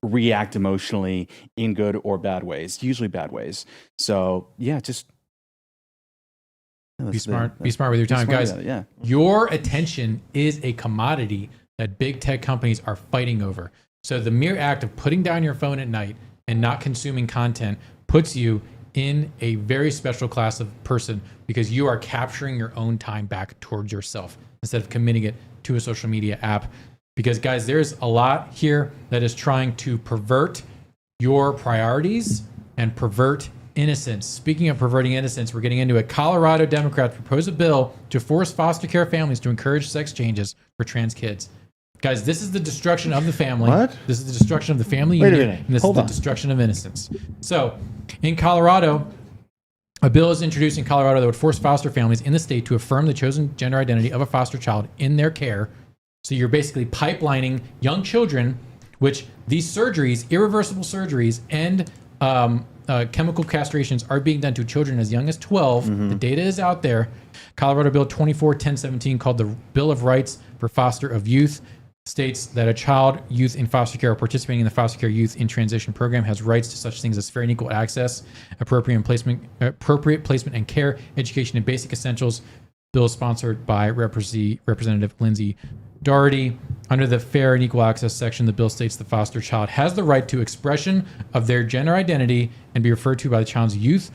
react emotionally in good or bad ways, usually bad ways. So yeah, just Be smart with your time, guys. Yeah. Your attention is a commodity that big tech companies are fighting over. So the mere act of putting down your phone at night and not consuming content puts you in a very special class of person because you are capturing your own time back towards yourself instead of committing it to a social media app. Because guys, there's a lot here that is trying to pervert your priorities and pervert innocence. Speaking of perverting innocence, we're getting into it. Colorado Democrats propose a bill to force foster care families to encourage sex changes for trans kids. Guys, this is the destruction of the family. What? This is the destruction of the family Wait a union. minute. And this Hold is the on. destruction of innocence. So, in Colorado, a bill is introduced in Colorado that would force foster families in the state to affirm the chosen gender identity of a foster child in their care. So you're basically pipelining young children, which these surgeries, irreversible surgeries, and chemical castrations are being done to children as young as 12. The data is out there. Colorado Bill 24-1017, called the Bill of Rights for Foster of Youth, states that a child, youth in foster care, or participating in the foster care youth in transition program has rights to such things as fair and equal access, appropriate placement and care, education, and basic essentials. Bill is sponsored by Representative Lindsay Doherty. Under the fair and equal access section, the bill states the foster child has the right to expression of their gender identity and be referred to by the child's youth,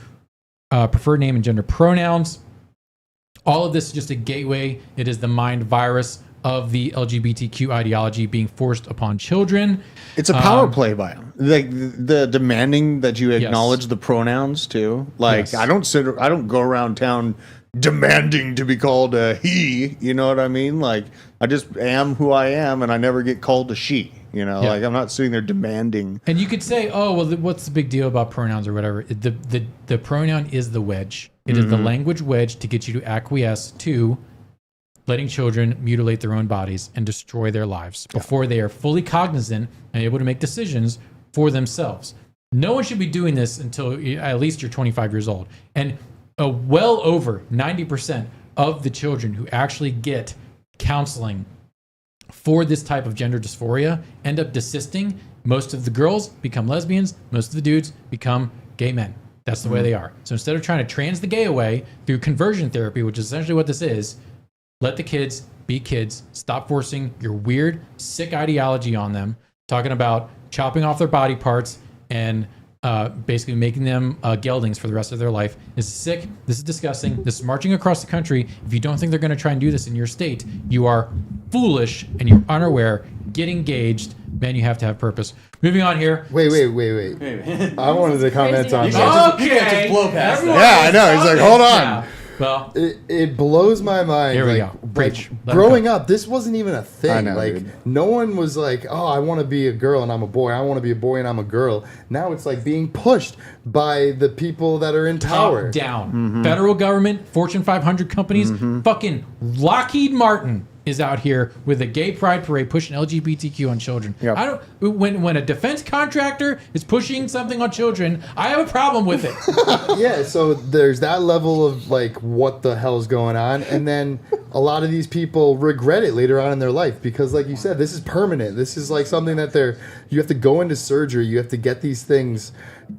preferred name, and gender pronouns. All of this is just a gateway. It is the mind virus of the LGBTQ ideology being forced upon children. It's a power play by them. Like the demanding that you acknowledge the pronouns too. Like I don't go around town demanding to be called a he, you know what I mean? Like I just am who I am and I never get called a she, you know? Like I'm not sitting there demanding. And you could say, oh, well, what's the big deal about pronouns or whatever? The pronoun is the wedge. It is the language wedge to get you to acquiesce to letting children mutilate their own bodies and destroy their lives before they are fully cognizant and able to make decisions for themselves. No one should be doing this until at least you're 25 years old. And well over 90% of the children who actually get counseling for this type of gender dysphoria end up desisting. Most of the girls become lesbians. Most of the dudes become gay men. That's the way they are. So instead of trying to trans the gay away through conversion therapy, which is essentially what this is, let the kids be kids. Stop forcing your weird, sick ideology on them, talking about chopping off their body parts and basically making them geldings for the rest of their life. This is sick. This is disgusting. This is marching across the country. If you don't think they're going to try and do this in your state, you are foolish and you're unaware. Get engaged. Man, you have to have purpose. Moving on here. Wait. I wanted to comment on that. Okay. blow past that. Yeah, I know. He's like, hold on. Well, it blows my mind. Here we like, go. Preach. Growing up, this wasn't even a thing. I know, like dude. no one was like, "Oh, I want to be a girl and I'm a boy. I want to be a boy and I'm a girl." Now it's like being pushed by the people that are in power. top down. Federal government, Fortune 500 companies, fucking Lockheed Martin is out here with a gay pride parade pushing LGBTQ on children. Yep. I don't. When a defense contractor is pushing something on children, I have a problem with it. Yeah, so there's that level of like what the hell's going on, and then a lot of these people regret it later on in their life because, like you said, this is permanent. This is like something that you have to go into surgery, you have to get these things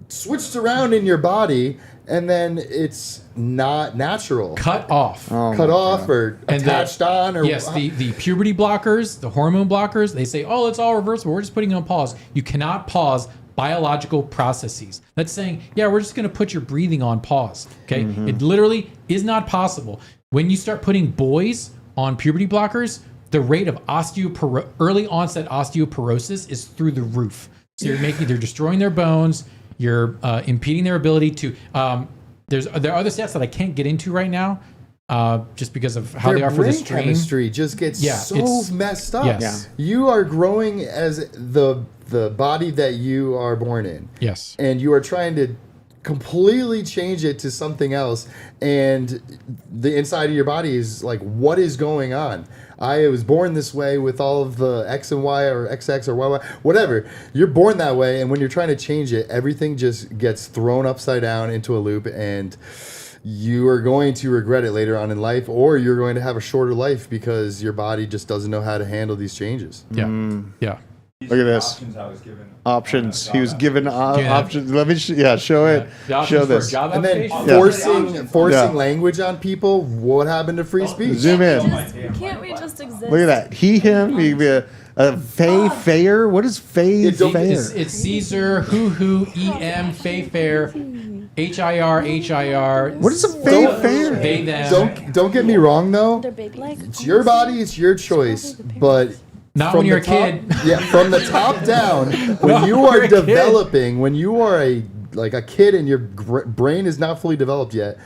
switched around in your body, and then it's not natural. Cut off. Cut off or And attached on or yes, the puberty blockers, the hormone blockers, they say, oh, it's all reversible. We're just putting it on pause. You cannot pause biological processes. That's saying, yeah, we're just going to put your breathing on pause. Okay. It literally is not possible. When you start putting boys on puberty blockers, the rate of early onset osteoporosis is through the roof. So they're destroying their bones. You're impeding their ability to. There are other stats that I can't get into right now, just because of how their they are for the brain stream. chemistry just gets so messed up. Yes. You are growing as the body that you are born in. Yes. And you are trying to completely change it to something else, and the inside of your body is like, what is going on? I was born this way with all of the X and Y or XX or YY, whatever. You're born that way, and when you're trying to change it, everything just gets thrown upside down into a loop, and you are going to regret it later on in life, or you're going to have a shorter life because your body just doesn't know how to handle these changes. Yeah. Yeah. Look at this. Options. He was given options. Let me show it. Show this. And then forcing language on people. What happened to free speech? Zoom in. Can't we just exist? Look at that. He, him. He be a fair. What is fair? It's Caesar, who, em, fair, HIR. What is a fair? They, them. Don't get me wrong though. Like, it's your body, it's your choice, but not when you're a kid. Yeah, from the top down, when you are developing, when you are a kid and your brain is not fully developed yet,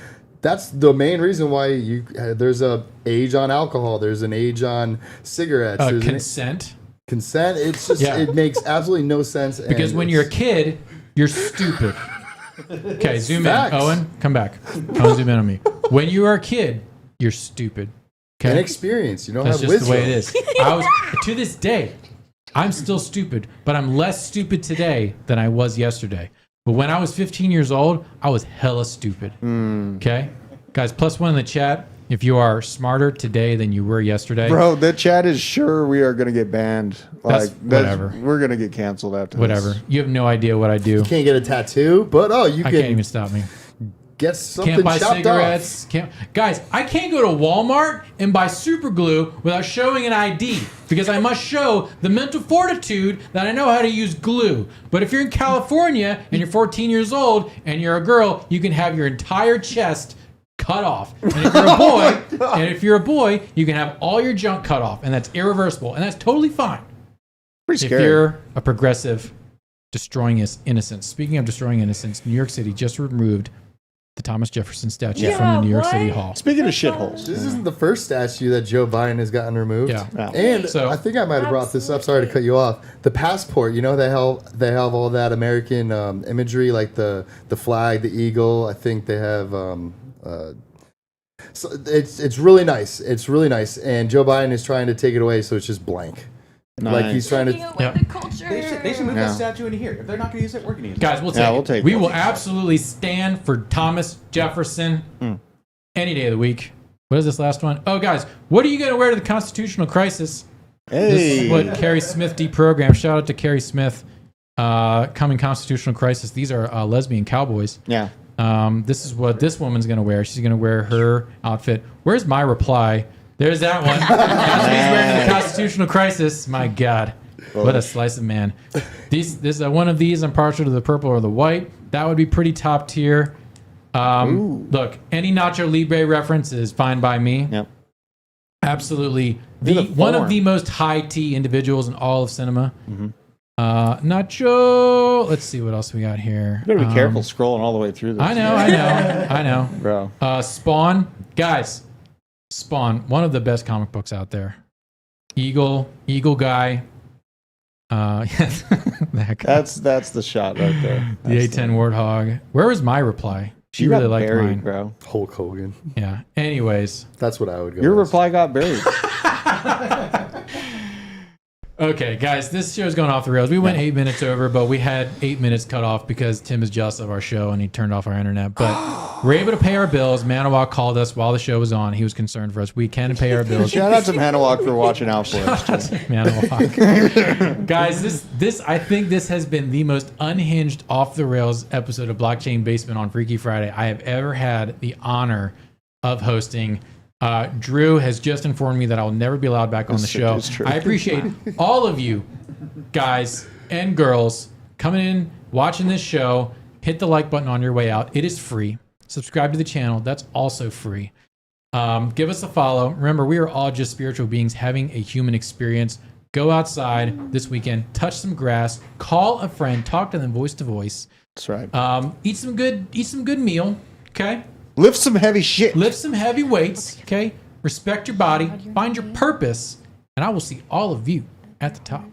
that's the main reason why there's a age on alcohol, there's an age on cigarettes, there's consent. Consent. It's just it makes absolutely no sense. Because when you're a kid, you're stupid. Okay, zoom in. Owen, come back. Owen, zoom in on me. When you are a kid, you're stupid. Okay? Inexperienced. You don't That's have just wisdom. the way it is. To this day, I'm still stupid, but I'm less stupid today than I was yesterday. But when I was 15 years old, I was hella stupid. Okay? Guys, +1 in the chat if you are smarter today than you were yesterday. Bro, the chat is sure we are going to get banned. Whatever. We're going to get canceled after Whatever. this. You have no idea what I do. You can't get a tattoo, but I can't even stop me. Get something Can't buy chopped cigarettes. Guys, I can't go to Walmart and buy super glue without showing an ID because I must show the mental fortitude that I know how to use glue. But if you're in California and you're 14 years old and you're a girl, you can have your entire chest cut off. And if you're a boy, you can have all your junk cut off, and that's irreversible, and that's totally fine. Pretty if scary. you're a progressive destroying innocence. Speaking of destroying innocence, New York City just removed the Thomas Jefferson statue from the New York City Hall. Speaking of shitholes, This isn't the first statue that Joe Biden has gotten removed. Yeah. And So- I think I might have brought this up. Sorry to cut you off. The passport, they have all that American imagery, like the flag, the eagle. I think they have. So it's really nice. It's really nice. And Joe Biden is trying to take it away, so it's just blank. Like he's trying to. the culture. They should move that statue into here. If they're not going to use it, we're going to use it. Guys, we'll take it. We will absolutely stand for Thomas Jefferson any day of the week. What is this last one? Oh, guys, what are you going to wear to the constitutional crisis? Hey. This is what Carrie Smith deprogrammed. Shout out to Carrie Smith. Coming constitutional crisis. These are lesbian cowboys. Yeah. This is what this woman's going to wear. She's going to wear her outfit. Where's my reply? There's that one. That's what he's wearing in the constitutional crisis. My God. What a slice of man. This one of these, I'm partial to the purple or the white. That would be pretty top tier. Look, any Nacho Libre reference is fine by me. Yep. Absolutely. One of the most high T individuals in all of cinema. Nacho. Let's see what else we got here. You better be careful scrolling all the way through this. I know. Bro. Spawn. Guys, Spawn, one of the best comic books out there. Eagle guy. That guy. That's the shot right there. The A10 Warthog. Where was my reply? She You really got liked buried, mine. bro. Hulk Hogan. Yeah. Anyways. That's what I would go. Your with. reply got buried. Okay, guys, this show's going off the rails. We went 8 minutes over, but we had 8 minutes cut off because Tim is jealous of our show and he turned off our internet. But we're able to pay our bills. Manawak called us while the show was on. He was concerned for us. We can pay our bills. Shout out to Manawak for watching out for us. Manawak. Guys, this I think this has been the most unhinged, off the rails episode of Blockchain Basement on Freaky Friday I have ever had the honor of hosting. Drew has just informed me that I'll never be allowed back on the show. It's true. I appreciate all of you guys and girls coming in, watching this show. Hit the like button on your way out. It is free. Subscribe to the channel. That's also free. Give us a follow. Remember, we are all just spiritual beings having a human experience. Go outside this weekend, touch some grass, call a friend, talk to them voice to voice. That's right. Eat some good meal. Okay. Lift some heavy shit. Lift some heavy weights, okay? Respect your body, find your purpose, and I will see all of you at the top.